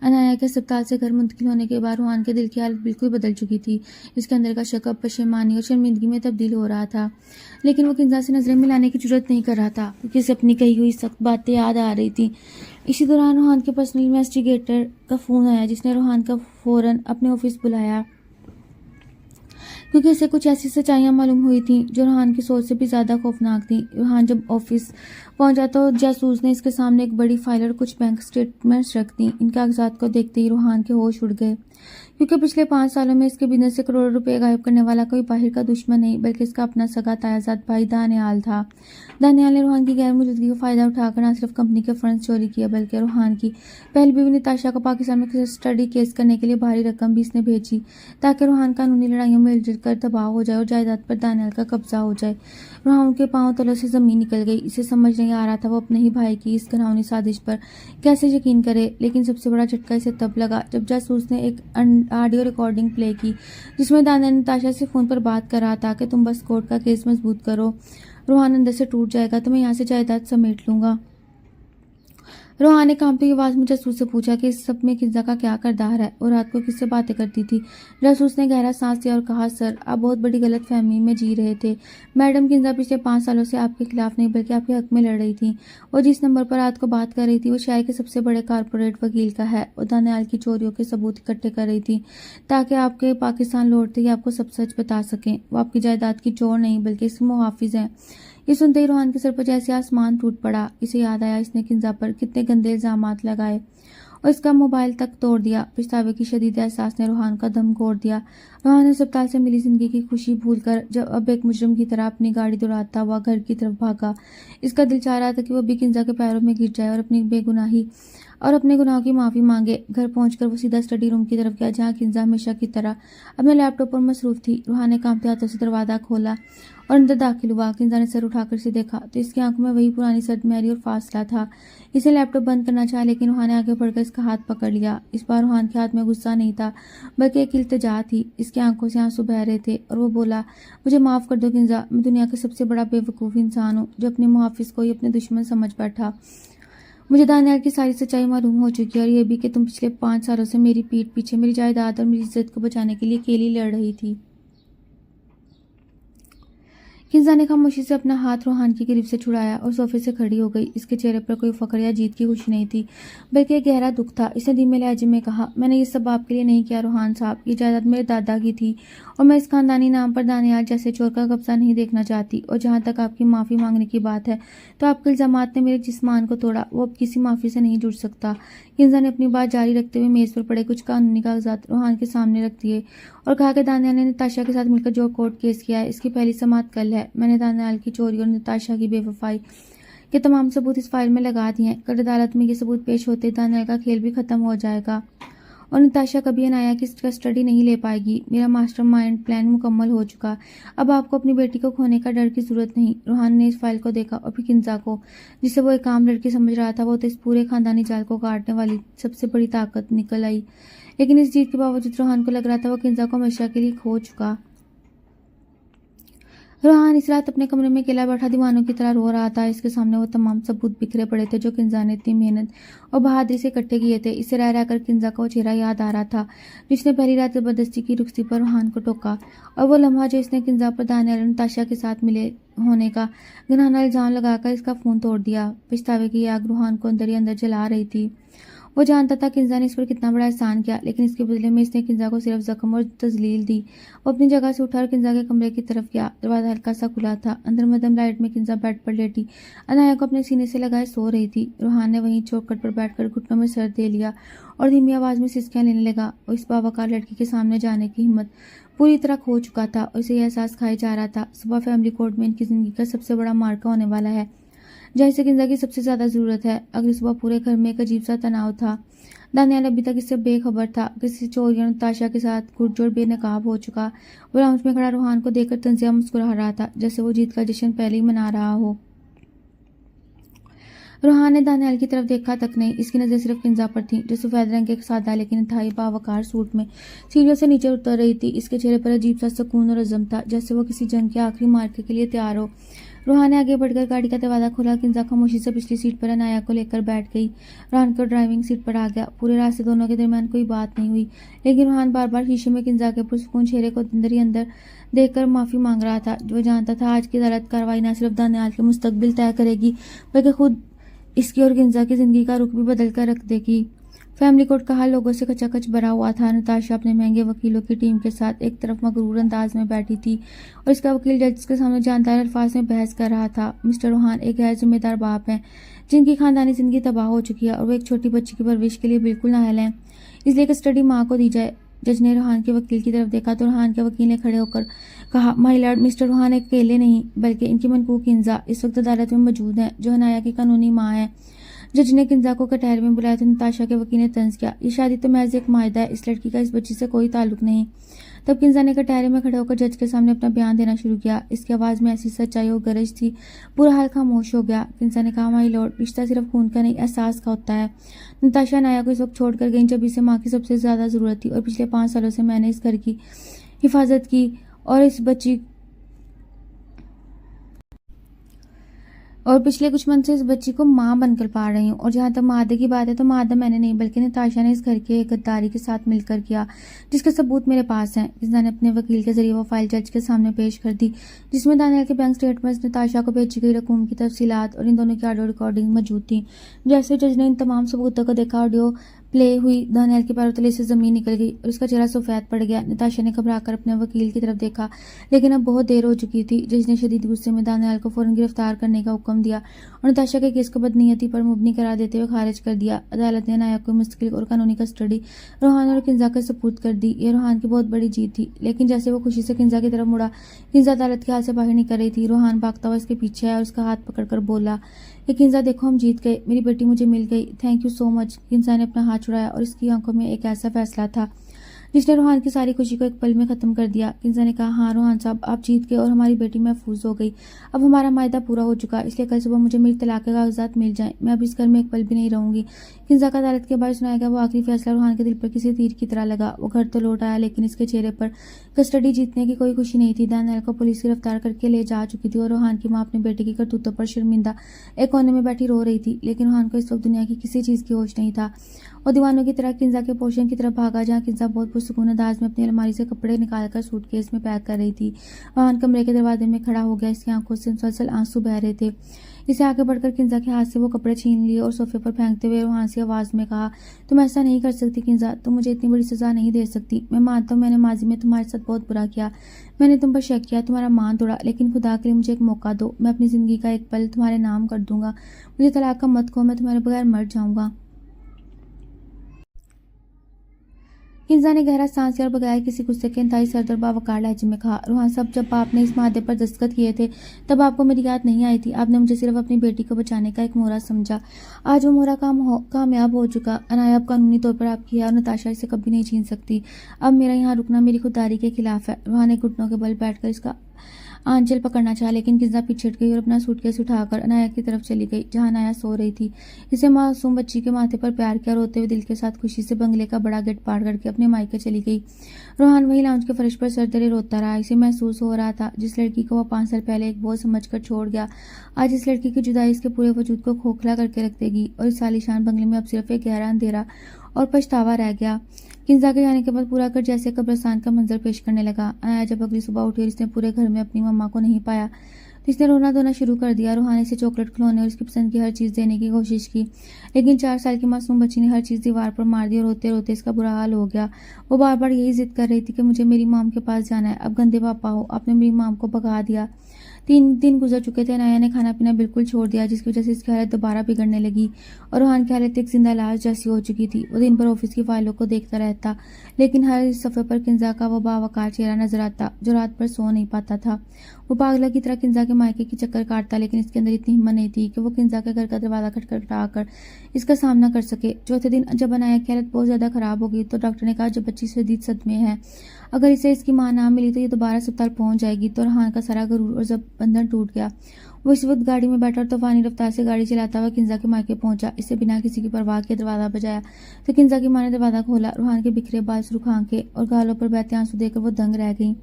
अनाया के अस्पताल से घर मुंतकिल होने के बाद रोहान के दिल की हालत बिल्कुल बदल चुकी थी। इसके अंदर का शक अब पशेमानी और शर्मिंदगी में तब्दील हो रहा था। लेकिन वो किंजा से नजरें मिलाने की जरूरत नहीं कर रहा था क्योंकि इसे अपनी कही हुई सख्त बातें याद आ रही थी। इसी दौरान रोहान के पर्सनल इन्वेस्टिगेटर का फोन आया जिसने रोहान का फौरन अपने ऑफिस बुलाया क्योंकि इसे कुछ ऐसी सच्चाइयां मालूम हुई थीं जो रोहान की सोच से भी ज़्यादा खौफनाक थीं। रोहान जब ऑफिस पहुंचा तो जासूस ने इसके सामने एक बड़ी फाइल और कुछ बैंक स्टेटमेंट्स रख दी। इन कागजात को देखते ही रोहान के होश उड़ गए क्योंकि पिछले 5 सालों में इसके बिजनेस से करोड़ों रुपए गायब करने वाला कोई बाहर का दुश्मन नहीं बल्कि इसका अपना सगा तायाजाद भाई दानियाल था। दानियाल ने रोहान की गैर मौजूदगी का फायदा उठाकर न सिर्फ कंपनी के फंड चोरी किया बल्कि रोहान की पहली बीवी निताशा को पाकिस्तान में स्टडी केस करने के लिए भारी रकम भी इसने भेजी ताकि रोहान कानूनी लड़ाइयों में उलझ कर तबाह हो जाए और जायदाद पर दानियाल का कब्जा हो जाए। रोहान के पांव तलों से जमीन निकल गई। इसे समझ नहीं आ रहा था वो अपने ही भाई की इस घिनौनी साजिश पर कैसे यकीन करे। लेकिन सबसे बड़ा झटका इसे तब लगा जब जासूस ने एक ऑडियो रिकॉर्डिंग प्ले की जिसमें दानियाल निताशा से फोन पर बात कर रहा था कि तुम बस कोर्ट का केस मजबूत करो, रोहान अंदर से टूट जाएगा तो मैं यहाँ से जायदाद समेट लूंगा। रोहान ने कांपती हुई आवाज में जासूस से पूछा कि इस सब में किंजा का क्या किरदार है और रात को किससे बातें करती थी। जासूस ने गहरा सांस लिया और कहा, सर आप बहुत बड़ी गलत फहमी में जी रहे थे। मैडम किंजा पिछले 5 सालों से आपके खिलाफ नहीं बल्कि आपके हक में लड़ रही थी और जिस नंबर पर रात को बात कर रही थी वो शहर के सबसे बड़े कारपोरेट वकील का है और दानियाल की चोरियों के सबूत इकट्ठे कर रही थी ताकि आपके पाकिस्तान लौटते ही आपको सब सच बता सकें। वो आपकी जायदाद की चोर नहीं बल्कि इसके मुहाफिज हैं। ये सुनते ही रोहान के सर पर जैसे आसमान टूट पड़ा। इसे याद आया इसने किंजा पर कितने गंदे इल्जामात लगाए और इसका मोबाइल तक तोड़ दिया। पछतावे की शदीद एहसास ने रोहान का दम घोट दिया। रोहान ने अस्पताल से मिली जिंदगी की खुशी भूलकर जब अब एक मुजरिम की तरह अपनी गाड़ी दौड़ाता हुआ घर की तरफ भागा। इसका दिल चाह रहा था कि वो भी किंजा के पैरों में गिर जाए और अपनी बेगुनाही और अपने गुनाहों की माफ़ी मांगे। घर पहुंचकर वो सीधा स्टडी रूम की तरफ गया जहाँ किंजा हमेशा की तरह अपने लैपटॉप पर मसरूफ थी। रोहान ने कांपते हाथों से दरवाज़ा खोला और अंदर दाखिल हुआ। किंजा ने सर उठाकर इसे देखा तो इसकी आंखों में वही पुरानी सदमेरी और फासला था। इसे लैपटॉप बंद करना चाहा लेकिन रोहान ने आगे बढ़कर इसका हाथ पकड़ लिया। इस बार रोहान के हाथ में गुस्सा नहीं था बल्कि एक इल्तिजा थी। इसकी आंखों से आंसू बह रहे थे और वो बोला, मुझे माफ़ कर दो किंजा, मैं दुनिया का सबसे बड़ा बेवकूफ़ इंसान हूँ जो अपने मुहाफिज को ही अपने दुश्मन समझ बैठा। मुझे दानियाल की सारी सच्चाई मालूम हो चुकी है और ये भी कि तुम पिछले 5 सालों से मेरी पीठ पीछे मेरी जायदाद और मेरी इज्जत को बचाने के लिए अकेली लड़ रही थी। किंजा ने खामोशी से अपना हाथ रोहान की गिरफ्त से छुड़ाया और सोफे से खड़ी हो गई। इसके चेहरे पर कोई फख्र या जीत की खुशी नहीं थी बल्कि एक गहरा दुख था। इसने धीमे लहजे में कहा, मैंने ये सब आपके लिए नहीं किया रोहान साहब, ये जायदाद मेरे दादा की थी और मैं इस खानदानी नाम पर दानियाल जैसे चोर का कब्जा नहीं देखना चाहती। और जहाँ तक आपकी माफ़ी मांगने की बात है तो आपके इल्जामात ने मेरे जिस्मान को तोड़ा, वो अब किसी माफ़ी से नहीं जुड़ सकता। किंजा ने अपनी बात जारी रखते हुए मेज़ पर पड़े कुछ कानूनी कागजात रोहान के सामने रख दिए और कहा कि दानियाल ने नताशा के साथ मिलकर जो कोर्ट केस किया है इसकी पहली समाअत कल है। मैंने दानियाल की चोरी और नताशा की बेवफाई के तमाम सबूत इस फाइल में लगा दिए हैं। कल अदालत में ये सबूत पेश होते दानियाल का खेल भी खत्म हो जाएगा और नताशा कभी अनाया की कस्टडी नहीं ले पाएगी। मेरा मास्टरमाइंड प्लान मुकम्मल हो चुका। अब आपको अपनी बेटी को खोने का डर की जरूरत नहीं। रोहान ने इस फाइल को देखा और फिर किंजा को, जिसे वो एक आम लड़की समझ रहा था, वो तो इस पूरे खानदानी जाल को काटने वाली सबसे बड़ी ताकत निकल आई। लेकिन इस जीत के बावजूद रोहान को लग रहा था वो किंजा को हमेशा के लिए खो चुका। रोहान इस रात अपने कमरे में अकेला बैठा दीवानों की तरह रो रहा था। इसके सामने वो तमाम सबूत बिखरे पड़े थे जो किंजा ने इतनी मेहनत और बहादुरी से इकट्ठे किए थे। इसे रह रहकर किंजा का वो चेहरा याद आ रहा था जिसने पहली रात जबरदस्ती की रुखसती पर रोहान को टोका, और वो लम्हा जो इसने किंजा पर दानियाल और नताशा के साथ मिले होने का घिनौना इल्जाम लगाकर इसका खून तोड़ दिया। पछतावे की आग रोहान को अंदर ही अंदर जला रही थी। वो जानता था किंजा ने इस पर कितना बड़ा एहसान किया, लेकिन इसके बदले में इसने किंजा को सिर्फ जख्म और तजलील दी। वो अपनी जगह से उठा और किंजा के कमरे की तरफ गया। दरवाजा हल्का सा खुला था। अंदर मध्यम लाइट में किंजा बेड पर लेटी अनाया को अपने सीने से लगाए सो रही थी। रोहान ने वहीं चौखट पर बैठकर घुटनों में सर दे लिया और धीमी आवाज में सिसकियां लेने लगा। और इस बावकार लड़की के सामने जाने की हिम्मत पूरी तरह खो चुका था और इसे यह एहसास खाए जा रहा था सुबह फैमिली कोर्ट में इनकी जिंदगी का सबसे बड़ा मार्का होने वाला है, जहाँ इसे किंजा की सबसे ज्यादा जरूरत है। अगली सुबह पूरे घर में एक अजीब सा तनाव था। दानियाल अभी तक इससे बेखबर था। किसी चोर या नताशा के साथ गुटजोड़ बेनकाब हो चुका। वो लाउंज में खड़ा रोहान को देखकर तंजिया मुस्कुरा रहा था जैसे वो जीत का जश्न पहले ही मना रहा हो। रोहान ने दानियाल की तरफ देखा तक नहीं। इसकी नजर सिर्फ किंजा पर थी जो सफेद रंग के एक सादा लेकिन इंतहाई बावकार सूट में सीढ़ियों से नीचे उतर रही थी। इसके चेहरे पर अजीब सा सुकून और अज़म था जैसे वो किसी जंग के आखिरी मार्के के लिए तैयार हो। रोहान ने आगे बढ़कर गाड़ी का दरवाजा खोला। किंजा खामोशी से पिछली सीट पर अनाया को लेकर बैठ गई। रोहान को ड्राइविंग सीट पर आ गया। पूरे रास्ते दोनों के दरमियान कोई बात नहीं हुई, लेकिन रोहान बार बार शीशे में किंजा के पुरसुकून चेहरे को अंदर ही अंदर देखकर माफी मांग रहा था। जो जानता था आज की अदालत कार्रवाई न सिर्फ दानियाल के मुस्तकबिल तय करेगी बल्कि खुद इसकी और किंजा की जिंदगी का रुख भी बदल कर रख देगी। फैमिली कोर्ट का हाल लोगों से खचाखच भरा हुआ था। नताशा अपने महंगे वकीलों की टीम के साथ एक तरफ मगरूर अंदाज में बैठी थी और इसका वकील जज के सामने जानदार अल्फाज में बहस कर रहा था। मिस्टर रोहान एक गैर जिम्मेदार बाप हैं जिनकी खानदानी जिंदगी तबाह हो चुकी है और वो एक छोटी बच्ची की परवरिश के लिए बिल्कुल नाअहल हैं, इसलिए कस्टडी माँ को दी जाए। जज ने रोहान के वकील की तरफ देखा तो रोहान के वकील ने खड़े होकर कहा, माय लॉर्ड, मिस्टर रोहान अकेले नहीं बल्कि इनकी मनकूब किंजा इस वक्त अदालत में मौजूद है जो हनाया की कानूनी माँ है। जज ने किंजा को कटहरे में बुलाया तो नताशा के वकील ने तंज किया, ये शादी तो महज एक मायदा है, इस लड़की का इस बच्ची से कोई ताल्लुक नहीं। तब किंजा ने कटहरे में खड़े होकर जज के सामने अपना बयान देना शुरू किया। इसकी आवाज में ऐसी सच्चाई और गरज थी पूरा हाल खामोश हो गया। किंजा ने कहा, माय लॉर्ड, रिश्ता सिर्फ खून का नहीं एहसास का होता है। नताशा नाया को इस वक्त छोड़कर गई जब इसे माँ की सबसे ज्यादा जरूरत थी और पिछले 5 सालों से मैंने इस घर की हिफाजत की और इस बच्ची और पिछले कुछ मंथ से इस बच्ची को माँ बनकर पा रही हूँ। और जहाँ तक मादे की बात है तो मादा मैंने नहीं बल्कि नताशा ने इस घर के गद्दारी के साथ मिलकर किया, जिसके सबूत मेरे पास हैं। किंजा ने अपने वकील के जरिए वो फाइल जज के सामने पेश कर दी जिसमें दानियाल के बैंक स्टेटमेंट्स, नताशा को भेजी गई रकूम की तफसीलात और इन दोनों की ऑडियो रिकॉर्डिंग मौजूद थी। जैसे जज ने इन तमाम सबूतों को देखा, ऑडियो प्ले हुई, दानियाल के पैरों तले से जमीन निकल गई और उसका चेहरा सफेद पड़ गया। नताशा ने घबराकर अपने वकील की तरफ देखा, लेकिन अब बहुत देर हो चुकी थी। जज ने शदीद गुस्से में दानियाल को फौरन गिरफ्तार करने का हुक्म दिया और नताशा के केस को बदनीयती पर मुबनी करार देते हुए खारिज कर दिया। अदालत ने नायक को मुस्तकिल और कानूनी कस्टडी रोहान और किंजा का सपूत कर दी। ये रोहान की बहुत बड़ी जीत थी, लेकिन जैसे वो खुशी से किंजा की तरफ मुड़ा, किंजा अदालत के हाथ से बाहर निकल रही थी। रोहान भागता हुआ इसके पीछे आया और उसका हाथ पकड़कर बोला, ये किंजा देखो, हम जीत गए, मेरी बेटी मुझे मिल गई, thank you so much. Kinza ने अपना हाथ छुड़ाया और इसकी आंखों में एक ऐसा फैसला था जिसने रोहान की सारी खुशी को एक पल में खत्म कर दिया। किंजा ने कहा, हाँ रोहान साहब, आप जीत गए और हमारी बेटी महफूज हो गई। अब हमारा मायदा पूरा हो चुका, इसलिए कल सुबह मुझे मेरी तलाक के कागजात मिल जाएं। मैं अब इस घर में एक पल भी नहीं रहूंगी। किंजा का अदालत के बाहर सुनाया गया वो आखिरी फैसला रोहान के दिल पर किसी तीर की तरह लगा। वो घर तो लौट आया, लेकिन इसके चेहरे पर कस्टडी जीतने की कोई खुशी नहीं थी। दानियाल को पुलिस गिरफ्तार करके ले जा चुकी थी और रोहान की माँ अपने बेटे की करतूतों पर शर्मिंदा एक कोने में बैठी रो रही थी। लेकिन रोहान को इस वक्त दुनिया की किसी चीज की होश नहीं था। और दीवानों की तरह किंजा के पोर्शन की तरफ भागा, जहाँ किंजा बहुत पुरसुकून अंदाज में अपनी अलमारी से कपड़े निकालकर सूटकेस में पैक कर रही थी। रोहान कमरे के दरवाजे में खड़ा हो गया। इसकी आंखों से मुसलसल आंसू बह रहे थे। इसे आगे बढ़कर किंजा के हाथ से वो कपड़े छीन लिए और सोफे पर फेंकते हुए रोहान सी आवाज में कहा, तुम ऐसा नहीं कर सकती किंजा, तुम मुझे इतनी बड़ी सजा नहीं दे सकती। मैं मानता हूँ मैंने माजी में तुम्हारे साथ बहुत बुरा किया, मैंने तुम पर शक किया, तुम्हारा मान तोड़ा, लेकिन खुदा के लिए मुझे एक मौका दो। मैं अपनी जिंदगी का एक पल तुम्हारे नाम कर दूंगा। मुझे तलाक का मत कहो, मैं तुम्हारे बगैर मर जाऊंगा। किंजा ने गहरा सांस लिया और बगैर किसी गुस्से के इंतहाई सर्द और बावकार लहजे में कहा, रोहान साहब, जब आपने इस मादे पर दस्तखत किए थे तब आपको मेरी याद नहीं आई थी। आपने मुझे सिर्फ अपनी बेटी को बचाने का एक मोहरा समझा। आज वो मोहरा कामयाब हो चुका। अनाया अब कानूनी तौर पर आपकी है और नताशा इसे कभी नहीं छीन सकती। अब मेरा यहाँ रुकना मेरी खुददारी के खिलाफ है। रोहान ने घुटनों के बल बैठकर इसका आंचल पकड़ना चाहा, लेकिन किंजा पीछे हट गई और अपना सूटकेस उठाकर अनाया की तरफ चली गई, जहां अनाया सो रही थी। इसे मासूम बच्ची के माथे पर प्यार किया, रोते हुए दिल के साथ खुशी से बंगले का बड़ा गेट पार करके अपने मायके चली गई। रोहान वही लाउंज के फर्श पर सर धरे रोता रहा। इसे महसूस हो रहा था जिस लड़की को वह 5 साल पहले एक बोझ समझकर छोड़ गया, आज इस लड़की की जुदाई इसके पूरे वजूद को खोखला करके रख देगी। और इस आलीशान बंगले में अब सिर्फ एक गहरा अंधेरा और पछतावा रह गया। किंजा के जाने के बाद पूरा घर जैसे कब्रिस्तान का मंजर पेश करने लगा। अनाया जब अगली सुबह उठी और इसने पूरे घर में अपनी मम्मा को नहीं पाया तो इसने रोना धोना शुरू कर दिया। रूहानी से चॉकलेट, खिलौने और इसकी पसंद की हर चीज़ देने की कोशिश की, लेकिन 4 साल की मासूम बच्ची ने हर चीज़ दीवार पर मार दी और रोते रोते इसका बुरा हाल हो गया। वो बार बार यही जिद कर रही थी कि मुझे मेरी मॉम के पास जाना है। अब गंदे पापा हो, आपने मेरी मॉम को भगा दिया। 3 दिन गुजर चुके थे। अनाया ने खाना पीना बिल्कुल छोड़ दिया, जिसकी वजह से इसकी हालत दोबारा बिगड़ने लगी और रूहान की हालत एक जिंदा लाश जैसी हो चुकी थी। वो दिन भर ऑफिस की फाइलों को देखता रहता, लेकिन हर सफ़े पर किंजा का वो बावकार चेहरा नजर आता जो रात भर सो नहीं पाता था। वो पागला की तरह किंजा के मायके की चक्कर काटता, लेकिन इसके अंदर इतनी हिम्मत नहीं थी कि वो किंजा के घर का दरवाजा खटखटाकर इसका सामना कर सके। चौथे दिन जब अनाया की हालत बहुत ज़्यादा खराब हो गई तो डॉक्टर ने कहा जब बच्ची शदीद सदमे है, अगर इसे इसकी मां ना मिली तो ये दोबारा अस्पताल पहुंच जाएगी। तो रूहान का सारा गरूर और जब बंधन टूट गया। वो इस वक्त गाड़ी में बैठा और तूफानी रफ्तार से गाड़ी चलाता हुआ किंजा के मायके पहुंचा। इसे बिना किसी की परवाह के दरवाजा बजाया तो किंजा की मां ने दरवाजा खोला। रूहान के बिखरे बाल, सुर्ख आंखें और गालों पर बहते आंसू देखकर वो दंग रह गई।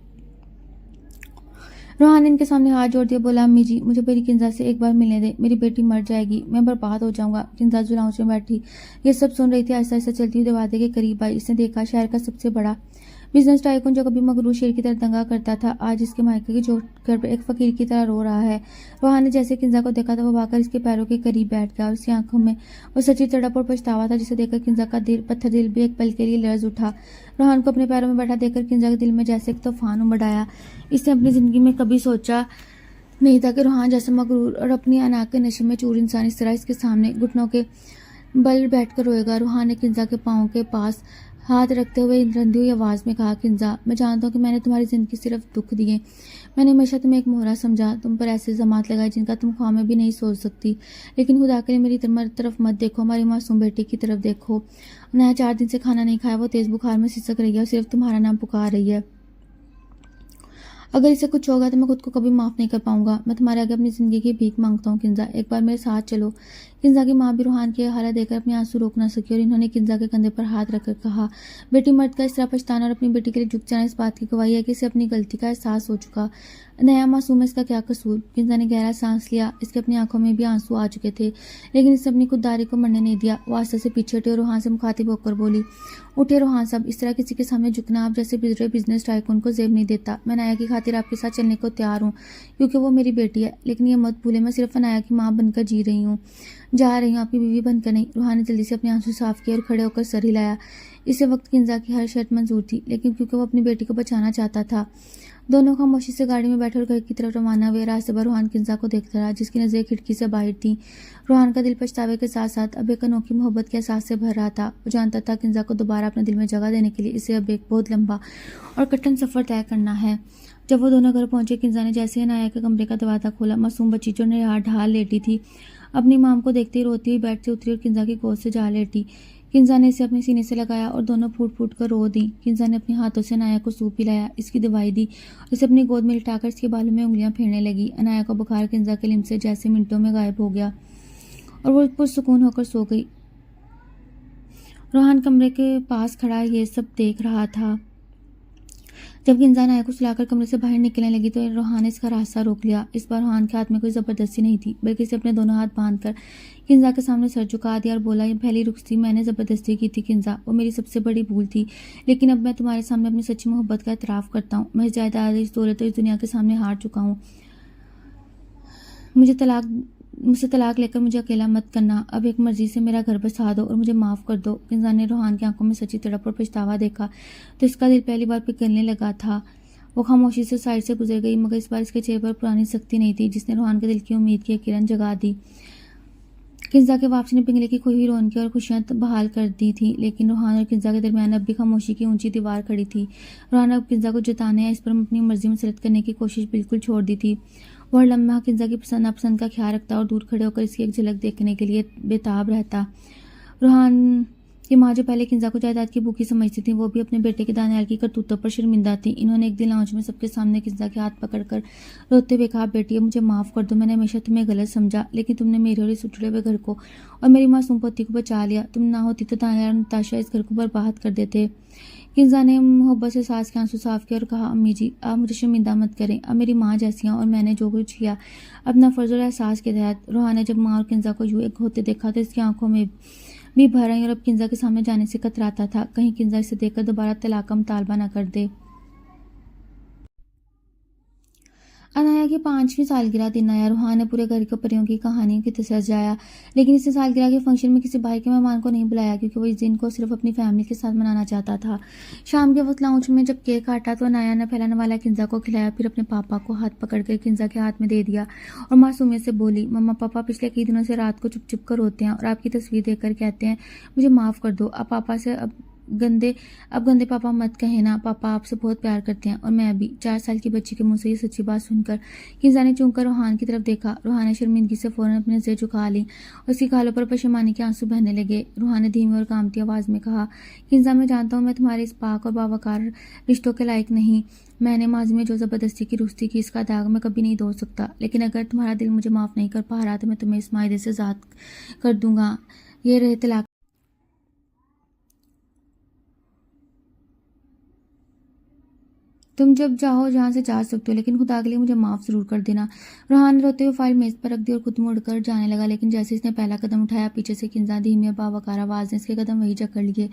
रूहान ने इनके सामने हाथ जोड़ दिया, बोला अम्मी जी मुझे मेरी किंजा से एक बार मिलने दे, मेरी बेटी मर जाएगी, मैं बर्बाद हो जाऊंगा। किंजा जो लाउंज में बैठी ये सब सुन रही थी। आहिस्ता आहिस्ता चलती हुई दरवाजे के करीब आई। इसने देखा शहर का सबसे बड़ा बिजनेस टाइकून जो कभी मगरूर शेर की तरह दंगा करता था, आज इसके मायके की चोट घर पर एक फकीर की तरह रो रहा है। रूहान ने जैसे किंजा को देखा तो वो भागकर इसके पैरों के करीब बैठ गया और उसकी आंखों में वो सच्ची तड़प और पछतावा था, जिसे देखकर किंजा का दिल पत्थर दिल भी एक पल के लिए लर्ज उठा। रूहान को अपने पैरों में बैठा देखकर किंजा के दिल में जैसे एक तूफान उमड़ आया। इसने अपनी जिंदगी में कभी सोचा नहीं था कि रूहान जैसे मगरूर और अपनी अनाक के नशे में चूर इंसान इस तरह इसके सामने घुटनों के बल बैठकर रोएगा। रूहान ने किंजा के पाँव के पास हाथ रखते हुए रंधी हुई आवाज़ में कहा, किंजा मैं जानता हूँ कि मैंने तुम्हारी ज़िंदगी सिर्फ दुख दिए, मैंने हमेशा तुम्हें एक मोहरा समझा, तुम पर ऐसे ज़मात लगाए जिनका तुम ख्वाब में भी नहीं सोच सकती, लेकिन खुदा के लिए मेरी तरफ मत देखो, हमारी मासूम बेटी की तरफ देखो। अनाया 4 दिन से खाना नहीं खाया, वो तेज़ बुखार में सिसक रही है और सिर्फ तुम्हारा नाम पुकार रही है। अगर इसे कुछ होगा तो मैं खुद को कभी माफ़ नहीं कर पाऊंगा। मैं तुम्हारे आगे अपनी ज़िंदगी की भीख मांगता हूँ किंजा, एक बार मेरे साथ चलो। किंजा की माँ भी रूहान की हालत देखकर अपने आंसू रोक ना सकी और इन्होंने किंजा के कंधे पर हाथ रखकर कहा, बेटी मर्द का इस तरह पछताना और अपनी बेटी के लिए झुक जाना इस बात की गवाही है कि इसे अपनी गलती का एहसास हो चुका। नया मासूम है, इसका क्या कसूर। किंजा ने गहरा सांस लिया। इसके अपनी आंखों में भी आंसू आ चुके थे, लेकिन इसने अपनी खुददारी को मरने नहीं दिया। वो आस्ते से पीछे हटी और रूहान से मुखातिब होकर बोली, उठे रूहान साहब, इस तरह किसी के सामने झुकना आप जैसे बिजरे बिजनेस टाइकून को जेब नहीं देता। मैं अनाया की खातिर आपके साथ चलने को तैयार हूँ क्योंकि वो मेरी बेटी है, लेकिन ये मत भूले मैं सिर्फ अनाया की माँ बनकर जी रही हूँ, जा रही हूँ, आपकी बीवी बनकर नहीं। रूहान ने जल्दी से अपने आंसू साफ किए और खड़े होकर सर हिलाया। इसे वक्त किंजा की हर शर्त मंजूर थी, लेकिन क्योंकि वो अपनी बेटी को बचाना चाहता था। दोनों खामोशी से गाड़ी में बैठे और घर की तरफ रवाना हुए। रास्ते भर रूहान किंजा को देखता रहा, जिसकी नज़रें खिड़की से बाहर थी। रूहान का दिल पछतावे के साथ साथ अब एक अनोखी मोहब्बत के एहसास से भर रहा था। वो जानता था किंजा को दोबारा अपने दिल में जगह देने के लिए इसे अब एक बहुत लंबा और कठिन सफ़र तय करना है। जब वो दोनों घर पहुंचे, किंजा ने जैसे ही अनाया के कमरे का दरवाजा खोला, मासूम बच्ची जो निहार ढाल लेटी थी अपनी माम को देखते ही रोती हुई बेड से उतरी और किंजा की गोद से जा लेटी। किंजा ने इसे अपने सीने से लगाया और दोनों फूट फूट कर रो दी। किंजा ने अपने हाथों से अनाया को सूप पिलाया, इसकी दवाई दी, इसे अपनी गोद में लिटाकर इसके बालों में उंगलियां फेरने लगी। अनाया का बुखार किंजा के लिम्ब से जैसे मिनटों में गायब हो गया और वो पुरसुकून होकर सो गई। रूहान कमरे के पास खड़ा ये सब देख रहा था। जब किंजा अनाया को सुलाकर कमरे से बाहर निकलने लगी तो रूहान ने इसका रास्ता रोक लिया। इस बार रूहान के हाथ में कोई ज़बरदस्ती नहीं थी, बल्कि इसे अपने दोनों हाथ बांधकर किंजा के सामने सर झुका दिया और बोला, ये पहली रुखसती मैंने ज़बरदस्ती की थी किंजा, वो मेरी सबसे बड़ी भूल थी, लेकिन अब मैं तुम्हारे सामने अपनी सच्ची मोहब्बत का एतराफ़ करता हूँ। मैं इस जायदाद, इस दौलत और इस दुनिया के सामने हार चुका हूँ। मुझसे तलाक लेकर मुझे अकेला मत करना, अब एक मर्जी से मेरा घर बसा दो और मुझे माफ़ कर दो। किंजा ने रूहान की आंखों में सच्ची तड़प और पछतावा देखा तो इसका दिल पहली बार पिघलने लगा था। वो खामोशी से साइड से गुजर गई, मगर इस बार इसके चेहरे पर पुरानी सख्ती नहीं थी, जिसने रूहान के दिल की उम्मीद की किरण जगा दी। किंजा के वापसी ने पिंगले की खोई हुई रौनकें और खुशियां बहाल कर दी थी, लेकिन रूहान और किंजा के दरमियान अब भी खामोशी की ऊंची दीवार खड़ी थी। रूहान अब किंजा को जताने या इस पर अपनी मर्जी मुसलत करने की कोशिश बिल्कुल छोड़ दी थी। वो हर लम्हा किंजा की पसंद नापसंद का ख्याल रखता और दूर खड़े होकर इसकी एक झलक देखने के लिए बेताब रहता। रूहान कि माँ जो पहले किंजा को जायदाद की भूखी समझती थी, वो भी अपने बेटे के दानियाल की करतूतों पर शर्मिंदा थी। इन्होंने एक दिन लाउंज में सबके सामने किंजा के हाथ पकड़कर रोते हुए कहा, बेटी मुझे माफ़ कर दो, मैंने हमेशा तुम्हें गलत समझा, लेकिन तुमने मेरे और इस उजड़े हुए घर को और मेरी मासूम पोती को बचा लिया। तुम ना होती तो दानियाल और नताशा इस घर को बर्बाद कर देते। किंजा ने मोहब्बत से सास के आंसू साफ किए और कहा, अम्मी जी आप मुझे शर्मिंदा मत करें, अब मेरी माँ जैसी हैं और मैंने जो कुछ किया अपना फ़र्ज़ और एहसास के तहत। रूहा ने जब माँ और किंजा को यूँ एक होते देखा तो इसकी आंखों में भी भर आई और अब किंजा के सामने जाने से कतराता था, कहीं किंजा इसे देखकर दोबारा तलाक का मुतालबा न कर दे। अनाया की 5वीं सालगिरह दिन आया। रूहा ने पूरे घर को परियों की कहानियों की तरह सजाया, लेकिन इस सालगिरह के फंक्शन में किसी बाहर के मेहमान को नहीं बुलाया, क्योंकि वो इस दिन को सिर्फ अपनी फैमिली के साथ मनाना चाहता था। शाम के वक्त लाउंज में जब केक काटा तो अनाया ने फैलाने वाला किंजा को खिलाया, फिर अपने पापा को हाथ पकड़कर किंजा के हाथ में दे दिया और मासूमियत से बोली, मम्मा पापा पिछले कई दिनों से रात को चुप चुप कर रोते हैं और आपकी तस्वीर देखकर कहते हैं मुझे माफ़ कर दो। अब गंदे पापा मत कहे ना, पापा आपसे बहुत प्यार करते हैं और मैं भी। 4 साल की बच्ची के मुंह से ये सच्ची बात सुनकर किंजा ने चूम कर रूहान की तरफ देखा। रूहान ने शर्मिंदगी से फौरन अपनी नजरें झुका ली। उसकी गालों पर पशेमानी के आंसू बहने लगे। रूहान ने धीमी और कामती आवाज में कहा, किंजा मैं जानता हूँ मैं तुम्हारे इस पाक और बावकार रिश्तों के लायक नहीं। मैंने माजी में जो ज़बरदस्ती की रुश्ती की इसका दाग मैं कभी नहीं धो सकता, लेकिन अगर तुम्हारा दिल मुझे माफ़ नहीं कर पा रहा तो मैं तुम्हें इस मायदे से आज़ाद कर दूंगा। ये रहे तलाक। तुम जब चाहो जहाँ से जा सकते हो, लेकिन खुदा के लिए मुझे माफ़ ज़रूर कर देना। रूहान ने रोते हुए फाइल मेज़ पर रख दी और खुद मुड़कर जाने लगा, लेकिन जैसे इसने पहला कदम उठाया पीछे से किंजा धीमी और बावकार आवाज़ ने इसके कदम वही जकड़ लिए।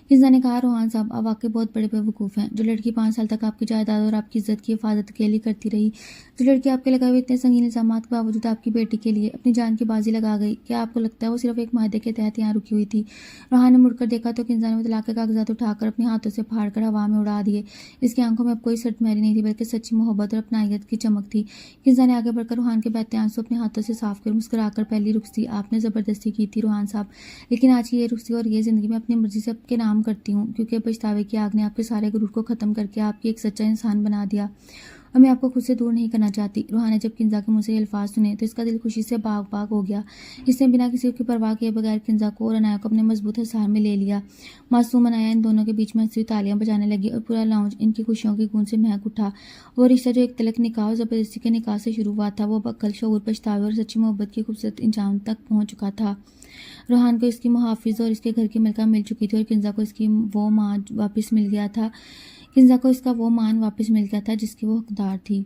किंजा ने कहा, रूहान साहब आप वाकई बहुत बड़े बेवकूफ़ हैं। जो लड़की 5 साल तक आपकी जायदाद और आपकी इज्जत की हिफाजत अकेली करती रही, जो लड़की आपके लगाए हुए इतने संगीन इल्ज़ाम के बावजूद आपकी बेटी के लिए अपनी जान की बाजी लगा गई, क्या आपको लगता है वो सिर्फ एक माहदे के तहत यहाँ रुकी हुई थी? रूहान ने मुड़कर देखा तो किंजा ने वो तलाक के कागजात उठाकर अपने हाथों से फाड़ कर हवा में उड़ा दिए। इसकी आंखों में अब कोई सटमहरी नहीं थी, बल्कि सच्ची मोहब्बत और अपनायत की चमक थी। किंजा ने आगे बढ़कर रूहान के बहते आंसू अपने हाथों से साफ कर मुस्कुराकर पहली रुखसती आपने ज़बरदस्ती की थी रूहान साहब, लेकिन आज की ये रुखसती और ये ज़िंदगी मैं अपनी मर्जी से आपके नाम करती हूँ, क्योंकि पछतावे की आग ने आपके सारे गुरूर को ख़त्म करके आपकी एक सच्चा इंसान बना दिया और मैं आपको खुद से दूर नहीं करना चाहती। रूहान ने जब किंजा के मुंह से ये अल्फाज सुने तो इसका दिल खुशी से बाग बाग हो गया। इसने बिना किसी की परवाह किए बगैर किंजा को और अनाया को अपने मजबूत हिसार में ले लिया। मासूम अनाया इन दोनों के बीच में हंसी तालियां बजाने लगी और पूरा लाउंज इनकी खुशियों की गूंज से महक उठा। वो रिश्ता जो एक तलक निकाह और ज़बरदस्ती के निकाह से शुरू हुआ था, वो अब अक्ल, शऊर, पछतावे और सच्ची मोहब्बत की खूबसूरत इंजाम तक पहुंच चुका था। रूहान को इसकी मुहाफिज और इसके घर की मलका मिल चुकी थी और किंजा को इसकी वो मान वापस मिल गया था। किंजा को इसका वो मान वापस मिल गया था जिसकी वो हकदार थी।